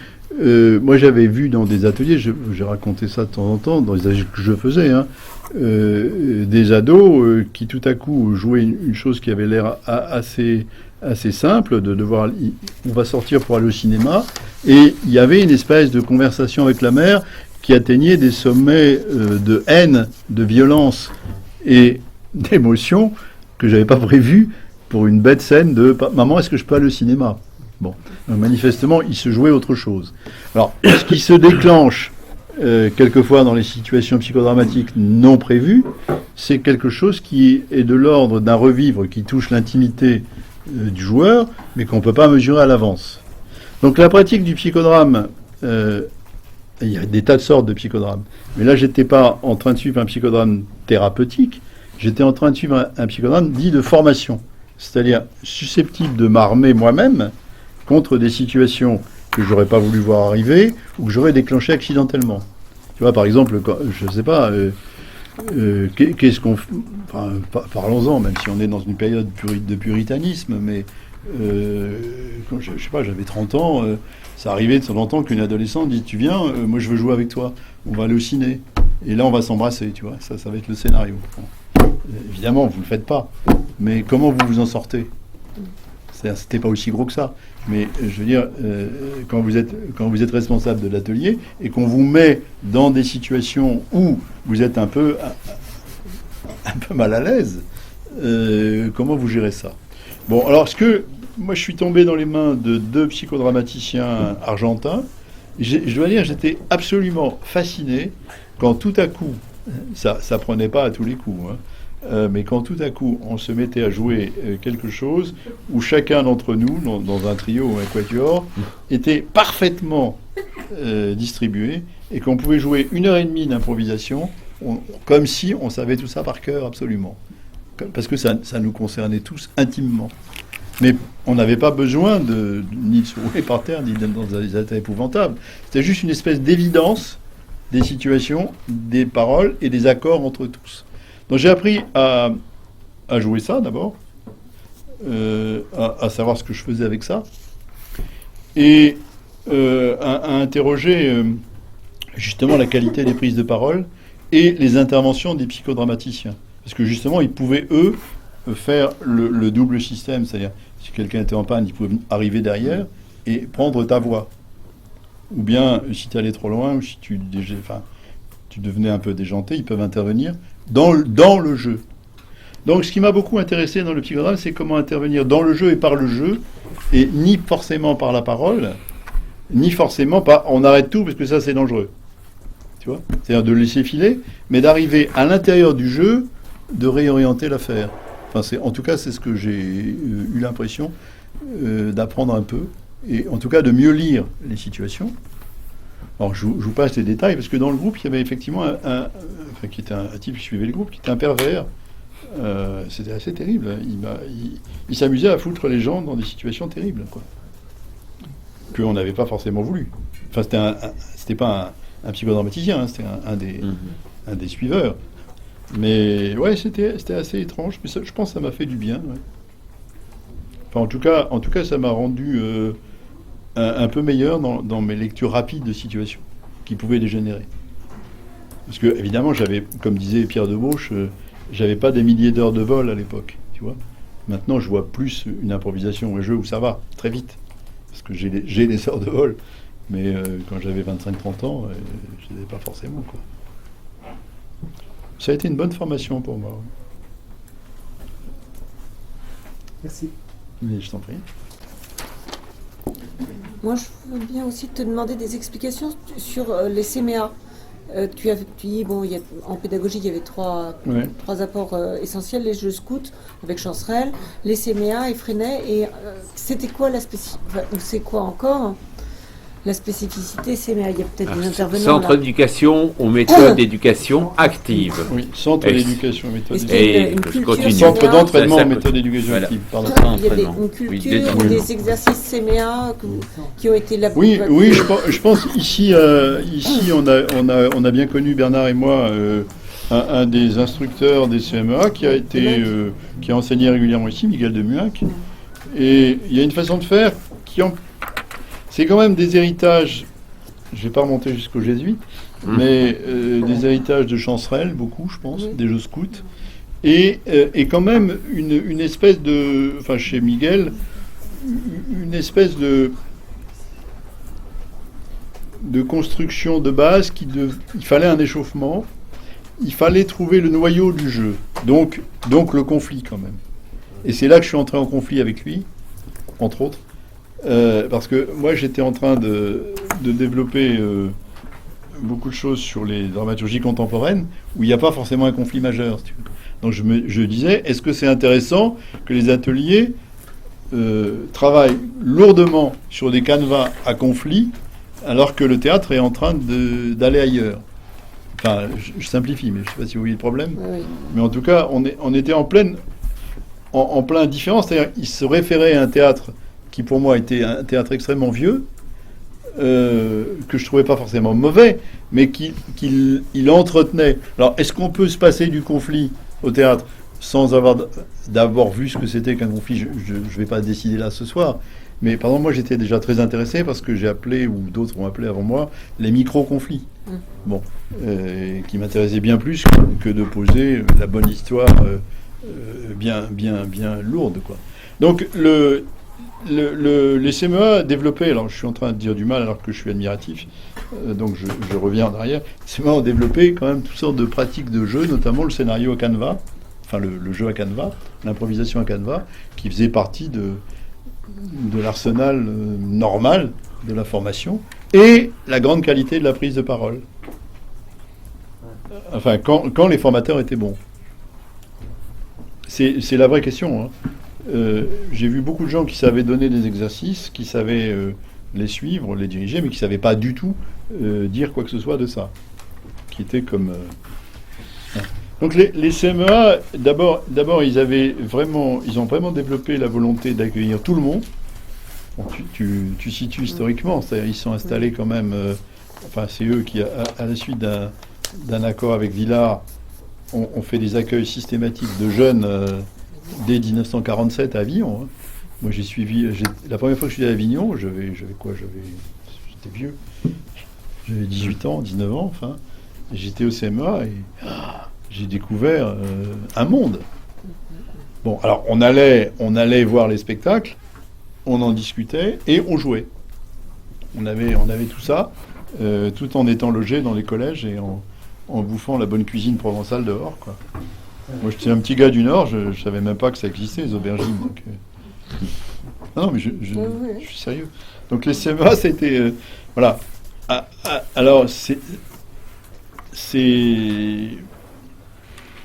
moi j'avais vu dans des ateliers, j'ai raconté ça de temps en temps, dans les ateliers que je faisais, des ados qui tout à coup jouaient une chose qui avait l'air assez simple, de devoir, on va sortir pour aller au cinéma, et il y avait une espèce de conversation avec la mère qui atteignait des sommets de haine, de violence et d'émotion que j'avais pas prévu pour une bête scène de « Maman, est-ce que je peux aller au cinéma ?» Bon, manifestement, il se jouait autre chose. Alors, ce qui se déclenche quelquefois dans les situations psychodramatiques non prévues, c'est quelque chose qui est de l'ordre d'un revivre qui touche l'intimité du joueur, mais qu'on ne peut pas mesurer à l'avance. Donc la pratique du psychodrame, il y a des tas de sortes de psychodrames, mais là j'étais pas en train de suivre un psychodrame thérapeutique, j'étais en train de suivre un psychodrame dit de formation, c'est-à-dire susceptible de m'armer moi-même contre des situations que j'aurais pas voulu voir arriver ou que j'aurais déclenché accidentellement. Tu vois, par exemple, je sais pas, qu'est-ce qu'on... Enfin, parlons-en, même si on est dans une période de puritanisme, mais quand je sais pas, j'avais 30 ans, ça arrivait de temps en temps qu'une adolescente dit « Tu viens, moi je veux jouer avec toi, on va aller au ciné. » Et là, on va s'embrasser, tu vois, ça va être le scénario. Bon. Évidemment, vous le faites pas, mais comment vous vous en sortez ? C'était pas aussi gros que ça. Mais je veux dire, quand vous êtes responsable de l'atelier et qu'on vous met dans des situations où vous êtes un peu mal à l'aise, comment vous gérez ça ? Bon, alors moi je suis tombé dans les mains de 2 psychodramaticiens argentins. Je dois dire, j'étais absolument fasciné quand tout à coup, ça prenait pas à tous les coups, mais quand tout à coup on se mettait à jouer quelque chose où chacun d'entre nous, dans un trio ou un quatuor, était parfaitement distribué et qu'on pouvait jouer 1h30 d'improvisation comme si on savait tout ça par cœur absolument. Parce que ça nous concernait tous intimement. Mais on n'avait pas besoin ni de se rouler par terre, ni d'être dans des états épouvantables. C'était juste une espèce d'évidence des situations, des paroles et des accords entre tous. Donc j'ai appris à jouer ça d'abord, à savoir ce que je faisais avec ça, et à interroger justement la qualité des prises de parole et les interventions des psychodramaticiens. Parce que justement, ils pouvaient, eux, faire le double système, c'est-à-dire si quelqu'un était en panne, ils pouvaient arriver derrière et prendre ta voix. ou bien si tu allais trop loin, ou si tu devenais un peu déjanté, ils peuvent intervenir dans le jeu. Donc ce qui m'a beaucoup intéressé dans le psychodrame, c'est comment intervenir dans le jeu et par le jeu, et ni forcément par la parole, ni forcément par on arrête tout parce que ça c'est dangereux. Tu vois ? C'est-à-dire de laisser filer, mais d'arriver à l'intérieur du jeu, de réorienter l'affaire. Enfin, en tout cas, c'est ce que j'ai eu l'impression d'apprendre un peu, et en tout cas de mieux lire les situations. Alors je vous passe les détails, parce que dans le groupe, il y avait effectivement qui était un type qui suivait le groupe, qui était un pervers. C'était assez terrible. Il s'amusait à foutre les gens dans des situations terribles, quoi. Qu'on n'avait pas forcément voulu. Enfin, c'était pas un psychodramaticien, hein, c'était un des suiveurs. Mais ouais, c'était assez étrange. Mais ça, je pense que ça m'a fait du bien. Ouais. Enfin, en tout cas, ça m'a rendu un peu meilleur dans mes lectures rapides de situations qui pouvaient dégénérer. Parce que, évidemment, comme disait Pierre Debauche, j'avais pas des milliers d'heures de vol à l'époque, tu vois. Maintenant, je vois plus une improvisation, un jeu où ça va, très vite. Parce que j'ai des heures de vol. Mais quand j'avais 25-30 ans, je ne les ai pas forcément, quoi. Ça a été une bonne formation pour moi. Merci. Mais je t'en prie. Moi, je voudrais bien aussi te demander des explications sur les CMA. Tu dis, bon, en pédagogie, il y avait trois apports essentiels, les jeux scouts avec Chancerelle, les CMA et Freinet, et c'était quoi ou c'est quoi encore la spécificité CMA? Il y a peut-être des intervenants. Centre d'éducation aux méthodes d'éducation active. Oui, centre d'éducation aux méthodes d'éducation. Centre d'entraînement aux méthodes d'éducation active. Pardon. Il y a une culture, des exercices CMA qui ont été Oui, je pense ici on a bien connu, Bernard et moi, un des instructeurs des CMA qui a enseigné régulièrement ici, Miguel de Muac. Et il y a une façon de faire c'est quand même des héritages, je ne vais pas remonter jusqu'aux jésuites, mais des héritages de Chancerelle, beaucoup, je pense, des jeux scouts, et quand même une espèce de, enfin chez Miguel, une espèce de construction de base il fallait un échauffement, il fallait trouver le noyau du jeu, donc le conflit quand même. Et c'est là que je suis entré en conflit avec lui, entre autres. Parce que moi j'étais en train de développer beaucoup de choses sur les dramaturgies contemporaines où il n'y a pas forcément un conflit majeur. Si tu veux. Donc je disais, est-ce que c'est intéressant que les ateliers travaillent lourdement sur des canevas à conflit alors que le théâtre est en train d'aller ailleurs? Enfin, je simplifie, mais je ne sais pas si vous voyez le problème. Oui. Mais en tout cas, on était en plein différence. C'est-à-dire il se référait à un théâtre qui pour moi était un théâtre extrêmement vieux, que je trouvais pas forcément mauvais, mais qu'il entretenait. Alors, est-ce qu'on peut se passer du conflit au théâtre sans avoir d'abord vu ce que c'était qu'un conflit? Je ne vais pas décider là ce soir, mais par exemple, moi j'étais déjà très intéressé parce que j'ai appelé, ou d'autres ont appelé avant moi, les micro-conflits. Bon, qui m'intéressaient bien plus que de poser la bonne histoire bien lourde, quoi. Donc, les CMA développés, alors je suis en train de dire du mal alors que je suis admiratif, donc je reviens en arrière, les CMA ont développé quand même toutes sortes de pratiques de jeu, notamment le scénario à canevas, enfin le jeu à canevas, l'improvisation à canevas, qui faisait partie de l'arsenal normal de la formation, et la grande qualité de la prise de parole. Enfin, quand les formateurs étaient bons. C'est la vraie question, hein. J'ai vu beaucoup de gens qui savaient donner des exercices, qui savaient les suivre, les diriger, mais qui ne savaient pas du tout dire quoi que ce soit de ça. Qui était comme... Donc les CMA, d'abord ils ont vraiment développé la volonté d'accueillir tout le monde. Bon, tu situes historiquement, c'est-à-dire ils sont installés quand même... enfin, c'est eux qui, à la suite d'un accord avec Villars, ont fait des accueils systématiques de jeunes... dès 1947 à Avignon. Hein. Moi, j'ai suivi... La première fois que je suis allé à Avignon, j'étais vieux. J'avais 18 ans, 19 ans, enfin. J'étais au CMA et j'ai découvert un monde. Bon, alors, on allait voir les spectacles, on en discutait et on jouait. On avait tout ça, tout en étant logé dans les collèges et en bouffant la bonne cuisine provençale dehors, quoi. Moi, j'étais un petit gars du Nord, je ne savais même pas que ça existait, les aubergines. Donc, non, mais je suis sérieux. Donc les CMA, c'était... voilà. Alors,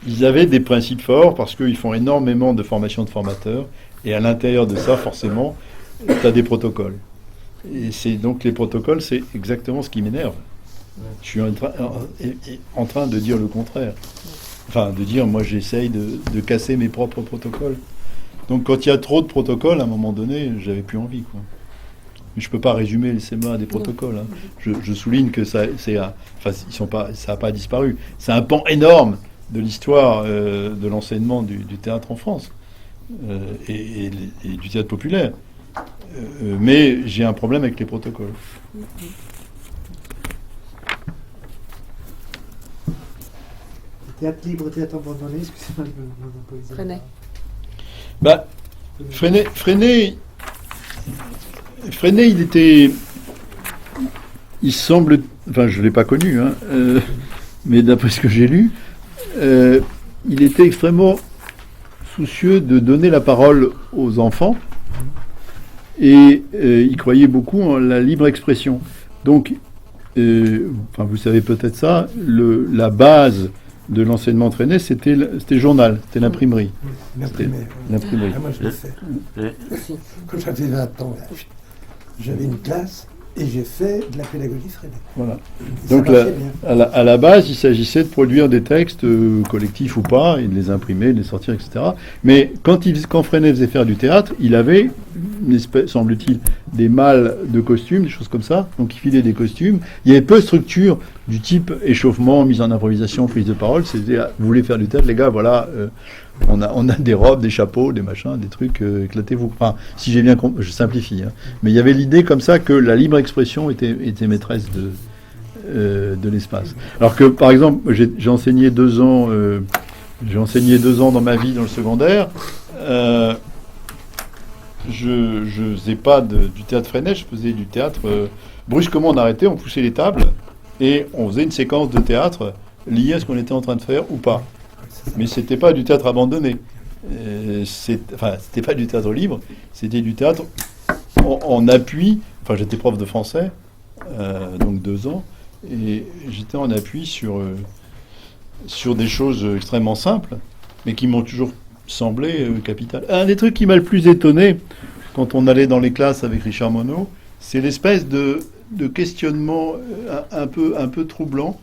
ils avaient des principes forts parce qu'ils font énormément de formation de formateurs. Et à l'intérieur de ça, forcément, tu as des protocoles. Et donc les protocoles, c'est exactement ce qui m'énerve. Je suis en train de dire le contraire. Enfin, de dire, moi, j'essaye de casser mes propres protocoles. Donc, quand il y a trop de protocoles, à un moment donné, j'avais plus envie, quoi. Mais je peux pas résumer les CMA à des protocoles, hein. Je souligne que ça n'a pas disparu. C'est un pan énorme de l'histoire de l'enseignement du théâtre en France et du théâtre populaire. Mais j'ai un problème avec les protocoles. Théâtre libre, théâtre abandonné, excusez-moi de monopoliser. Freinet, il semble, enfin je ne l'ai pas connu, hein, mais d'après ce que j'ai lu, il était extrêmement soucieux de donner la parole aux enfants et il croyait beaucoup en la libre expression. Donc, vous savez peut-être ça, la base de l'enseignement de Freinet, c'était le journal, c'était l'imprimerie. L'imprimerie. Moi, je l'ai fait. Quand j'avais 20 ans, j'avais une classe et j'ai fait de la pédagogie Freinet. Voilà. Donc, à la base, il s'agissait de produire des textes, collectifs ou pas, et de les imprimer, de les sortir, etc. Mais quand Freinet faisait faire du théâtre, il avait, semble-t-il, des malles de costumes, des choses comme ça. Donc, il filait des costumes. Il y avait peu de structure du type échauffement, mise en improvisation, prise de parole. C'était, vous voulez faire du théâtre, les gars, voilà, on a des robes, des chapeaux, des machins, des trucs, éclatez-vous. Enfin, si j'ai bien compris, je simplifie, hein. Mais il y avait l'idée comme ça que la libre expression était maîtresse de l'espace. Alors que, par exemple, j'ai enseigné 2 ans, dans ma vie dans le secondaire. Je faisais pas du théâtre Freinet, je faisais du théâtre. Brusquement, on arrêtait, on poussait les tables et on faisait une séquence de théâtre liée à ce qu'on était en train de faire ou pas. Mais c'était pas du théâtre abandonné. C'était pas du théâtre libre, c'était du théâtre en appui. Enfin, j'étais prof de français, donc 2 ans, et j'étais en appui sur des choses extrêmement simples, mais qui m'ont toujours semblé capitales. Un des trucs qui m'a le plus étonné quand on allait dans les classes avec Richard Monod, c'est l'espèce de questionnement un peu troublant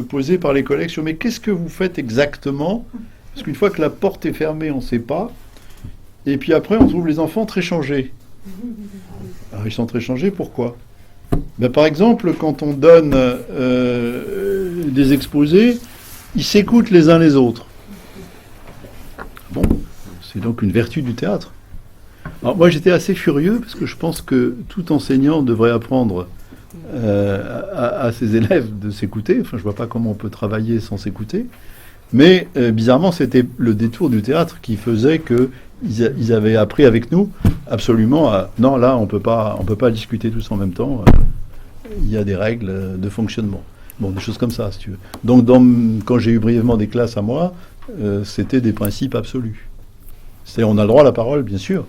posé par les collègues sur mais qu'est-ce que vous faites exactement? Parce qu'une fois que la porte est fermée, on ne sait pas. Et puis après, on trouve les enfants très changés. Alors, ils sont très changés, pourquoi? Par exemple, quand on donne des exposés, ils s'écoutent les uns les autres. Bon, c'est donc une vertu du théâtre. Alors moi, j'étais assez furieux, parce que je pense que tout enseignant devrait apprendre à ses élèves de s'écouter. Enfin, je vois pas comment on peut travailler sans s'écouter. Mais bizarrement, c'était le détour du théâtre qui faisait qu'ils avaient appris avec nous absolument à... Non, là, on peut pas discuter tous en même temps. Il y a des règles de fonctionnement. Bon, des choses comme ça, si tu veux. Donc, quand j'ai eu brièvement des classes à moi, c'était des principes absolus. C'est-à-dire, on a le droit à la parole, bien sûr,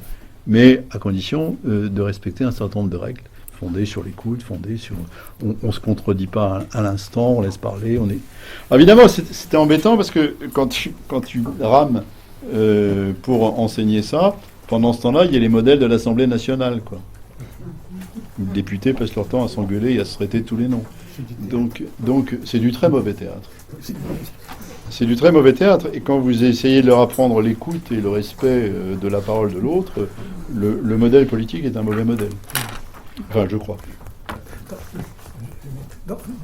mais à condition de respecter un certain nombre de règles, fondées sur l'écoute, fondées sur... On se contredit pas à l'instant, on laisse parler, on est... Évidemment, c'était embêtant parce que quand tu rames pour enseigner ça, pendant ce temps-là, il y a les modèles de l'Assemblée nationale, quoi. Les députés passent leur temps à s'engueuler et à se traiter tous les noms. Donc c'est du très mauvais théâtre. C'est du très mauvais théâtre. Et quand vous essayez de leur apprendre l'écoute et le respect de la parole de l'autre, le modèle politique est un mauvais modèle. Enfin, je crois.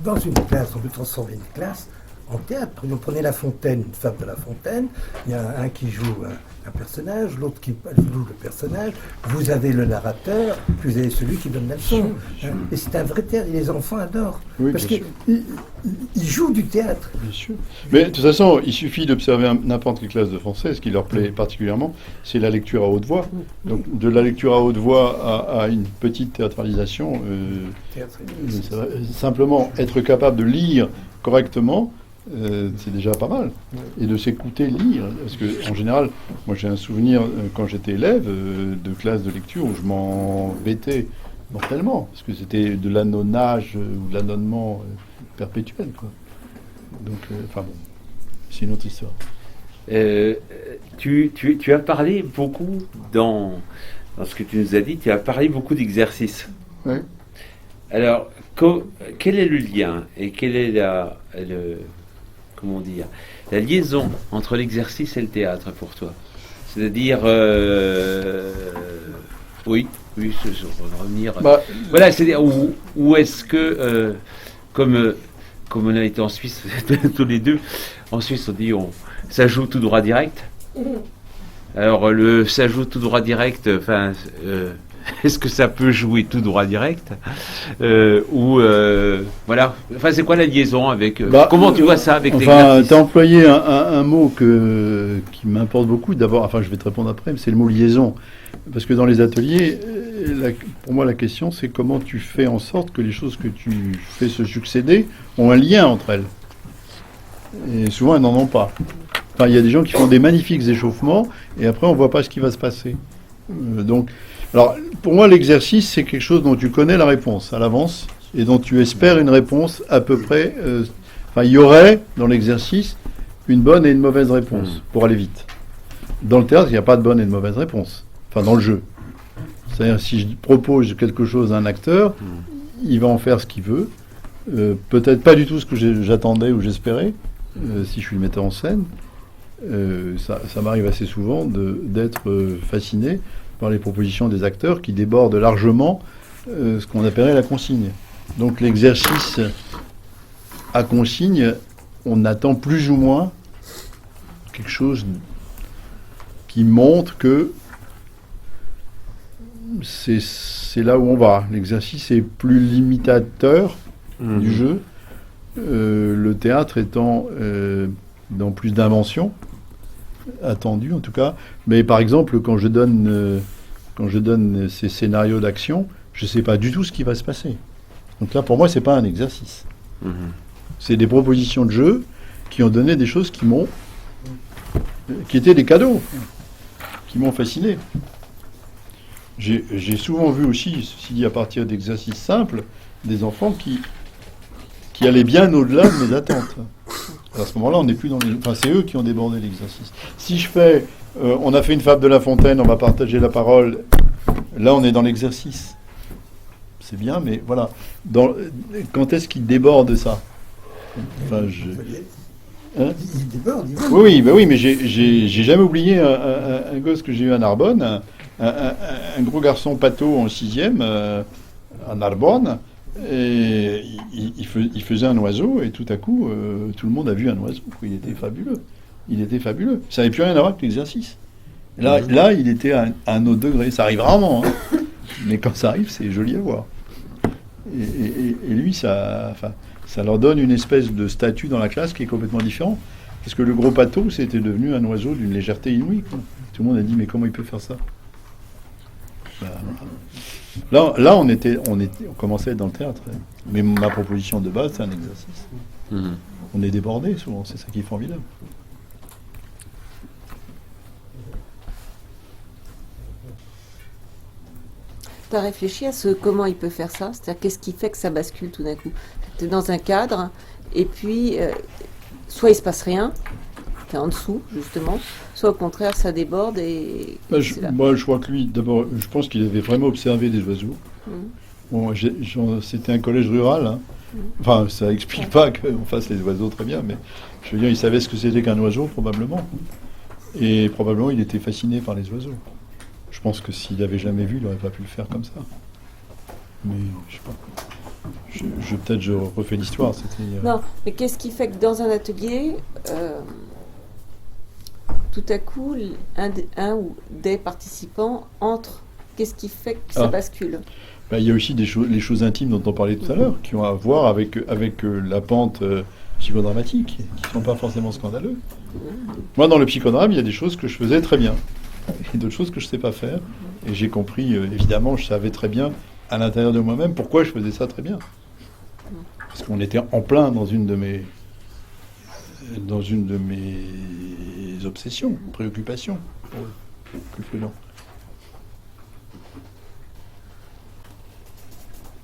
Dans une classe, on peut transformer une classe en théâtre. Donc, prenez La Fontaine, une fable de La Fontaine, il y a un qui joue un personnage, l'autre qui joue le personnage, vous avez le narrateur, puis vous avez celui qui donne la leçon. Et c'est un vrai théâtre, et les enfants adorent. Oui, parce bien qu'ils jouent du théâtre. Bien sûr. Mais de toute façon, il suffit d'observer n'importe quelle classe de français. Ce qui leur plaît particulièrement, c'est la lecture à haute voix. Donc, de la lecture à haute voix à une petite théâtralisation, simplement être capable de lire correctement, c'est déjà pas mal. Et de s'écouter lire. Parce que, en général, moi j'ai un souvenir, quand j'étais élève, de classe de lecture où je m'embêtais mortellement. Parce que c'était de l'annonnage ou de l'annonnement perpétuel, quoi. Donc, enfin bon, c'est une autre histoire. Tu as parlé beaucoup dans ce que tu nous as dit, tu as parlé beaucoup d'exercices. Oui. Alors, quel est le lien et quelle est comment dire, la liaison entre l'exercice et le théâtre pour toi? C'est-à-dire, oui, revenir. Voilà, c'est-à-dire où est-ce que, comme on a été en Suisse tous les deux, en Suisse on dit ça joue tout droit direct. Alors ça joue tout droit direct, enfin, est-ce que ça peut jouer tout droit direct voilà, enfin c'est quoi la liaison avec comment tu vois ça avec l'exercice? Tu as employé un mot qui m'importe beaucoup. D'abord, enfin je vais te répondre après, mais c'est le mot liaison. Parce que dans les ateliers, pour moi la question c'est comment tu fais en sorte que les choses que tu fais se succéder ont un lien entre elles. Et souvent elles n'en ont pas. Enfin, il y a des gens qui font des magnifiques échauffements et après on ne voit pas ce qui va se passer. Alors, pour moi, l'exercice, c'est quelque chose dont tu connais la réponse à l'avance et dont tu espères une réponse à peu près. Enfin, il y aurait dans l'exercice une bonne et une mauvaise réponse pour aller vite. Dans le théâtre, il n'y a pas de bonne et de mauvaise réponse. Enfin, dans le jeu. C'est-à-dire, si je propose quelque chose à un acteur, il va en faire ce qu'il veut. Peut-être pas du tout ce que j'attendais ou j'espérais, si je suis le metteur en scène. Ça m'arrive assez souvent d'être fasciné par les propositions des acteurs qui débordent largement ce qu'on appellerait la consigne. Donc l'exercice à consigne, on attend plus ou moins quelque chose qui montre que c'est là où on va. L'exercice est plus limitateur du jeu, le théâtre étant dans plus d'invention, attendu en tout cas. Mais par exemple, quand je donne ces scénarios d'action, je ne sais pas du tout ce qui va se passer. Donc là, pour moi, c'est pas un exercice. C'est des propositions de jeu qui ont donné des choses qui étaient des cadeaux, qui m'ont fasciné. J'ai souvent vu aussi, ceci dit à partir d'exercices simples, des enfants qui allaient bien au-delà de mes attentes. À ce moment-là, on n'est plus dans les... Enfin, c'est eux qui ont débordé l'exercice. Si je fais... on a fait une fable de La Fontaine, on va partager la parole. Là, on est dans l'exercice. C'est bien, mais voilà. Quand est-ce qu'il déborde ça? Enfin, il déborde. Oui, mais j'ai jamais oublié un gosse que j'ai eu à Narbonne, un gros garçon pâteau en 6e à Narbonne. Et il faisait un oiseau et tout à coup, tout le monde a vu un oiseau. Il était fabuleux. Ça n'avait plus rien à voir avec l'exercice. Là, il était à un autre degré. Ça arrive rarement, hein. Mais quand ça arrive, c'est joli à voir. Et lui, ça leur donne une espèce de statut dans la classe qui est complètement différent. Parce que le gros pâteau, c'était devenu un oiseau d'une légèreté inouïe, quoi. Tout le monde a dit, mais comment il peut faire ça? Là, on commençait à être dans le théâtre. Mais ma proposition de base, c'est un exercice. On est débordé souvent, c'est ça qui est formidable. Tu as réfléchi à comment il peut faire ça? C'est-à-dire, qu'est-ce qui fait que ça bascule tout d'un coup? Tu es dans un cadre, et puis, soit il se passe rien, tu es en dessous, justement, soit au contraire, ça déborde et... Moi, je crois que lui, d'abord, je pense qu'il avait vraiment observé des oiseaux. Bon, c'était un collège rural, hein. Enfin, ça n'explique pas qu'on fasse les oiseaux très bien, mais je veux dire, il savait ce que c'était qu'un oiseau, probablement. Et probablement, il était fasciné par les oiseaux. Je pense que s'il n'avait jamais vu, il n'aurait pas pu le faire comme ça. Mais je sais pas. Peut-être je refais l'histoire. Non, mais qu'est-ce qui fait que dans un atelier, tout à coup, un ou des participants entrent? Qu'est-ce qui fait que ça bascule? Il y a aussi les choses intimes dont on parlait tout à l'heure, qui ont à voir avec la pente psychodramatique, qui ne sont pas forcément scandaleux. Moi, dans le psychodrame, il y a des choses que je faisais très bien, et d'autres choses que je ne sais pas faire. Et j'ai compris, évidemment, je savais très bien, à l'intérieur de moi-même, pourquoi je faisais ça très bien. Parce qu'on était en plein dans une de mes obsessions, préoccupations, pour le plus prudent.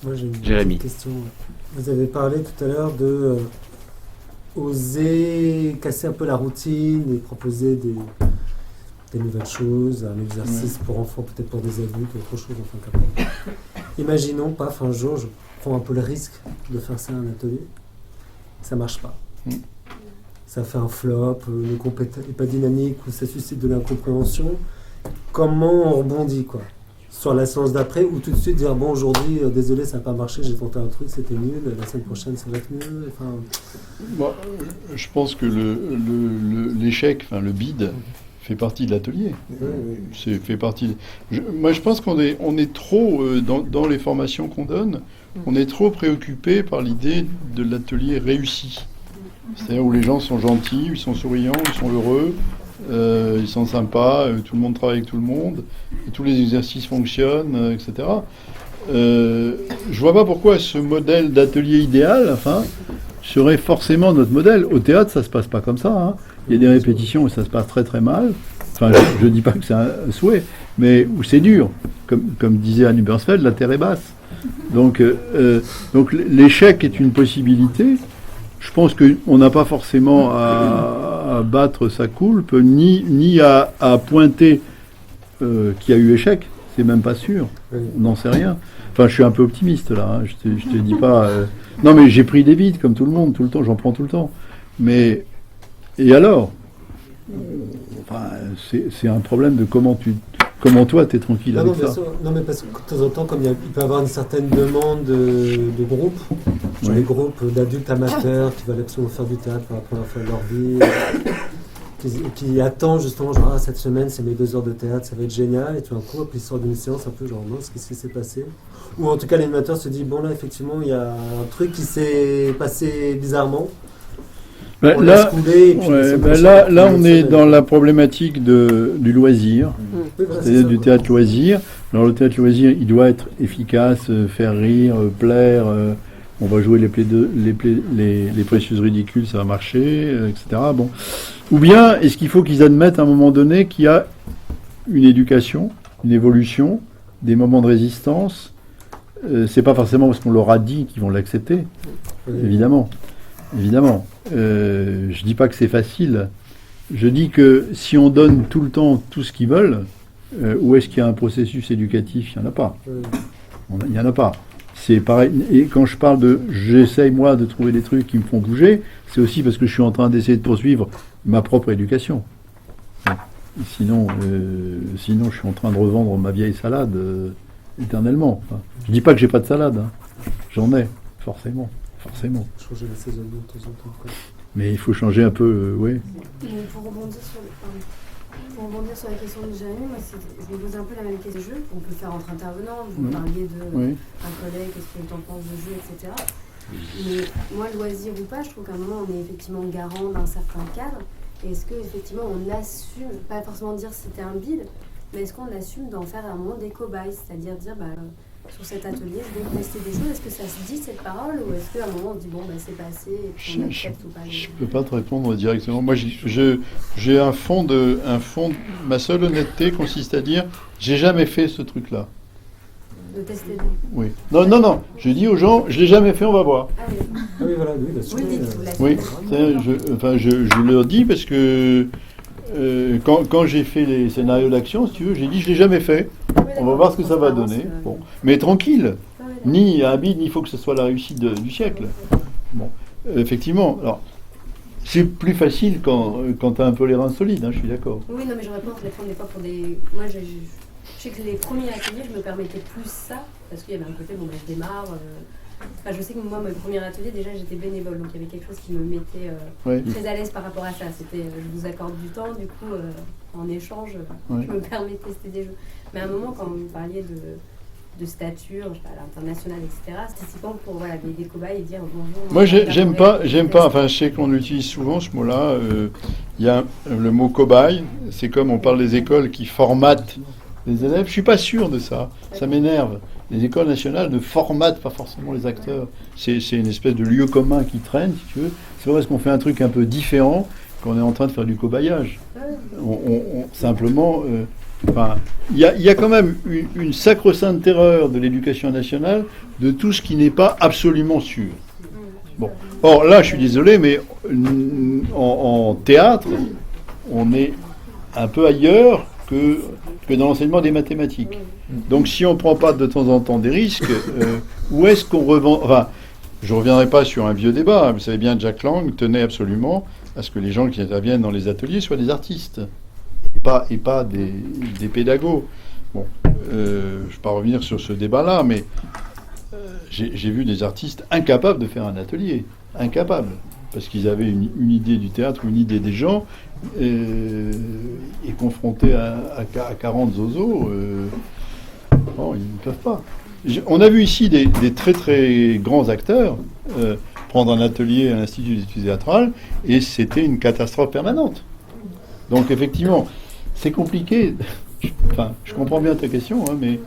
Moi, j'ai une Jérémy. petite question. Vous avez parlé tout à l'heure de oser casser un peu la routine et proposer des nouvelles choses, un exercice pour enfants, peut-être pour des adultes, autre chose, enfin qu'importe. Imaginons, paf, un jour, je prends un peu le risque de faire ça à un atelier. Ça marche pas. Ça fait un flop, le groupe n'est pas dynamique, ou ça suscite de l'incompréhension. Comment on rebondit, quoi, sur la séance d'après, ou tout de suite dire, bon, aujourd'hui, désolé, ça n'a pas marché, j'ai tenté un truc, c'était nul, la semaine prochaine, ça va être mieux. Enfin... Bon, je pense que l'échec, enfin le bide, fait partie de l'atelier. C'est fait partie. Moi, je pense qu'on est trop dans les formations qu'on donne, on est trop préoccupé par l'idée de l'atelier réussi. C'est-à-dire où les gens sont gentils, ils sont souriants, ils sont heureux, ils sont sympas, tout le monde travaille avec tout le monde, et tous les exercices fonctionnent, etc. Je vois pas pourquoi ce modèle d'atelier idéal, enfin, serait forcément notre modèle. Au théâtre, ça se passe pas comme ça. Hein. Il y a des répétitions où ça se passe très très mal. Enfin, je dis pas que c'est un souhait, mais où c'est dur. Comme disait Anne Ubersfeld, la terre est basse. Donc l'échec est une possibilité. Je pense qu'on n'a pas forcément à battre sa coulpe, ni à pointer qu'il y a eu échec. C'est même pas sûr. On n'en sait rien. Enfin, je suis un peu optimiste là. Hein. Je te dis pas. Non, mais j'ai pris des bides comme tout le monde, tout le temps. J'en prends tout le temps. Mais et alors enfin, c'est un problème de comment toi t'es tranquille avec ça. Non, mais parce que de temps en temps, comme il peut y avoir une certaine demande de groupe, des groupes d'adultes amateurs qui veulent absolument faire du théâtre pour la première fois de leur vie, qui attendent justement, genre, cette semaine, c'est mes 2 heures de théâtre, ça va être génial, et tout d'un coup, puis ils sortent d'une séance un peu genre, mince, qu'est-ce qui s'est passé? Ou en tout cas, l'animateur se dit, bon là, effectivement, il y a un truc qui s'est passé bizarrement. Là, on est dans la problématique du loisir, c'est-à-dire du théâtre loisir. Alors le théâtre loisir, il doit être efficace, faire rire, plaire. On va jouer les précieuses ridicules, ça va marcher, etc. Bon. Ou bien, est-ce qu'il faut qu'ils admettent à un moment donné qu'il y a une éducation, une évolution, des moments de résistance. C'est pas forcément parce qu'on leur a dit qu'ils vont l'accepter, évidemment. Je dis pas que c'est facile. Je dis que si on donne tout le temps tout ce qu'ils veulent, où est-ce qu'il y a un processus éducatif? Il n'y en a pas. Il n'y en a pas. C'est pareil. Et quand je parle j'essaye moi de trouver des trucs qui me font bouger, c'est aussi parce que je suis en train d'essayer de poursuivre ma propre éducation. Sinon, je suis en train de revendre ma vieille salade éternellement. Enfin, je dis pas que j'ai pas de salade. Hein. J'en ai, forcément. Changer l'assaisonnement de temps en temps. Quoi. Mais il faut changer un peu, oui. Pour rebondir sur la question de Jérémy, moi, je me posais un peu la même question de jeu. On peut faire entre intervenants. Vous parliez d'un collègue, qu'est-ce que tu en penses de jeu, etc. Mais moi, loisir ou pas, je trouve qu'à un moment, on est effectivement garant d'un certain cadre. Et est-ce qu'effectivement, on assume, pas forcément dire que c'était un bide, mais est-ce qu'on assume d'en faire un moment des cobayes, c'est-à-dire dire, sur cet atelier, je vais tester des choses. Est-ce que ça se dit cette parole, ou est-ce qu'à un moment on dit c'est passé et puis on accepte ou pas? Je peux pas te répondre directement. Moi, j'ai un fond. Ma seule honnêteté consiste à dire, j'ai jamais fait ce truc-là. De tester. Oui. Non. Je dis aux gens, je l'ai jamais fait, on va voir. Ah oui. Ah oui, voilà, oui, Vous le dites, vous Oui. Je leur dis parce que quand j'ai fait les scénarios d'action, si tu veux, j'ai dit je l'ai jamais fait. On va voir ce que ça va donner. Bon. Mais tranquille. Ni un bide, ni il faut que ce soit la réussite du siècle. Bon. Effectivement. Alors, c'est plus facile quand tu as un peu les reins solides, hein, je suis d'accord. Oui, non, mais je réponds, je les prends des fois pour des. Moi, je sais que les premiers ateliers, je me permettais plus ça parce qu'il y avait un côté, bon, je démarre. Enfin, je sais que moi, mon premier atelier, déjà, j'étais bénévole, donc il y avait quelque chose qui me mettait très à l'aise par rapport à ça. C'était, je vous accorde du temps, du coup, en échange, je me permets de tester des jeux. Mais à un moment, quand vous parliez de stature, je sais pas, à l'international, etc., c'était typiquement pour des cobayes et dire bonjour. Moi, j'aime pas, enfin, je sais qu'on utilise souvent ce mot-là. Il y a le mot cobaye, c'est comme on parle des écoles qui formatent les élèves. Je suis pas sûr de ça, ça m'énerve. Les écoles nationales ne formatent pas forcément les acteurs. C'est une espèce de lieu commun qui traîne, si tu veux. C'est pas parce qu'on fait un truc un peu différent qu'on est en train de faire du cobayage. Simplement, il y a quand même une sacro-sainte terreur de l'éducation nationale de tout ce qui n'est pas absolument sûr. Bon. Or là, je suis désolé, mais en théâtre, on est un peu ailleurs que dans l'enseignement des mathématiques. Donc si on ne prend pas de temps en temps des risques, où est-ce qu'on revend... Enfin, je ne reviendrai pas sur un vieux débat. Vous savez bien, Jack Lang tenait absolument à ce que les gens qui interviennent dans les ateliers soient des artistes et pas des pédagogues. Bon, je ne vais pas revenir sur ce débat-là, mais j'ai vu des artistes incapables de faire un atelier. Incapables. Parce qu'ils avaient une idée du théâtre, une idée des gens, et confrontés à 40 zozos, non, ils ne peuvent pas. On a vu ici des très très grands acteurs prendre un atelier à l'Institut d'études théâtrales, et c'était une catastrophe permanente. Donc effectivement, c'est compliqué. Je comprends bien ta question, hein, mais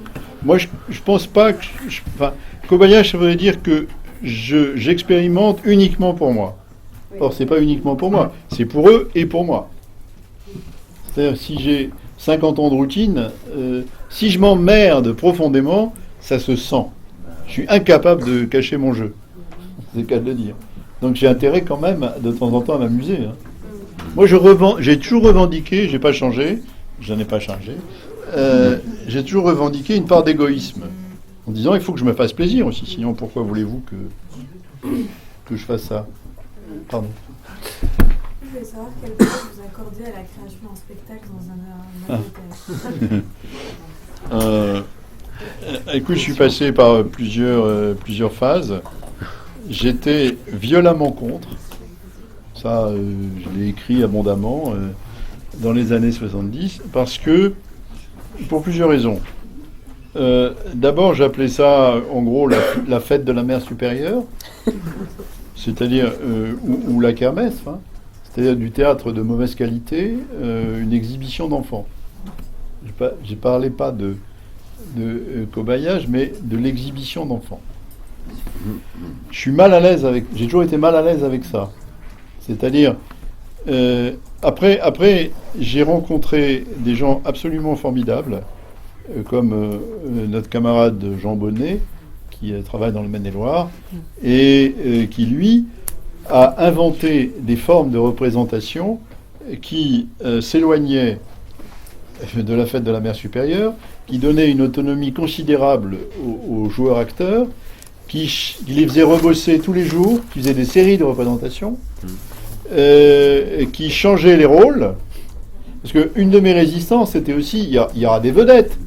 moi je pense pas que... cobayage, ça veut dire que j'expérimente uniquement pour moi. Or, c'est pas uniquement pour moi, c'est pour eux et pour moi. C'est-à-dire, si j'ai 50 ans de routine, si je m'emmerde profondément, ça se sent. Je suis incapable de cacher mon jeu. C'est le cas de le dire. Donc j'ai intérêt quand même, de temps en temps, à m'amuser. Hein. Moi, j'ai toujours revendiqué, j'ai pas changé, j'en ai pas changé, j'ai toujours revendiqué une part d'égoïsme. En disant, il faut que je me fasse plaisir aussi, sinon pourquoi voulez-vous que je fasse ça? Pardon. Je voulais savoir quelle place vous accordez à la création d'un spectacle dans un atelier. Écoute, je suis passé par plusieurs phases. J'étais violemment contre. Ça, je l'ai écrit abondamment dans les années 70, parce que, pour plusieurs raisons. D'abord, j'appelais ça, en gros, la fête de la mère supérieure. C'est-à-dire, ou la kermesse, hein, c'est-à-dire du théâtre de mauvaise qualité, une exhibition d'enfants. Je parlais pas de cobayage, mais de l'exhibition d'enfants. Je suis mal à l'aise j'ai toujours été mal à l'aise avec ça. C'est-à-dire, après, j'ai rencontré des gens absolument formidables, comme notre camarade Jean Bonnet, qui travaille dans le Maine-et-Loire, et qui, lui, a inventé des formes de représentation qui s'éloignaient de la fête de la mère supérieure, qui donnaient une autonomie considérable aux joueurs-acteurs, qui les faisaient rebosser tous les jours, qui faisaient des séries de représentations, qui changeaient les rôles. Parce qu'une de mes résistances, c'était aussi, il y aura des vedettes.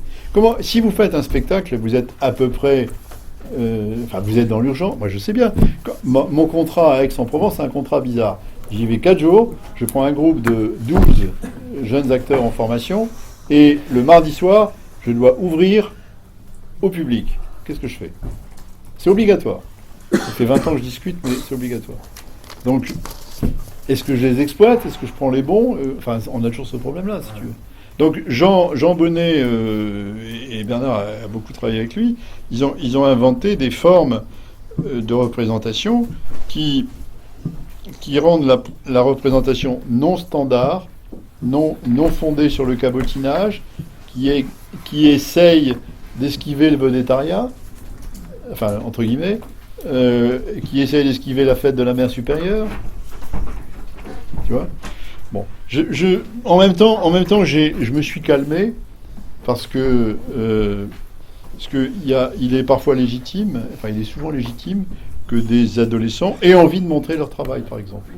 Si vous faites un spectacle, vous êtes à peu près... vous êtes dans l'urgence. Moi, je sais bien. Mon contrat à Aix-en-Provence, c'est un contrat bizarre. J'y vais 4 jours, je prends un groupe de 12 jeunes acteurs en formation, et le mardi soir, je dois ouvrir au public. Qu'est-ce que je fais? C'est obligatoire. Ça fait 20 ans que je discute, mais c'est obligatoire. Donc, est-ce que je les exploite? Est-ce que je prends les bons? On a toujours ce problème-là, si tu veux. Donc Jean Bonnet et Bernard a beaucoup travaillé avec lui. Ils ont inventé des formes de représentation qui rendent la représentation non standard, non fondée sur le cabotinage, qui essaye d'esquiver le vedettariat, enfin entre guillemets, qui essaye d'esquiver la fête de la mère supérieure. Tu vois? Bon, en même temps, je me suis calmé parce que il est parfois légitime, il est souvent légitime que des adolescents aient envie de montrer leur travail, par exemple.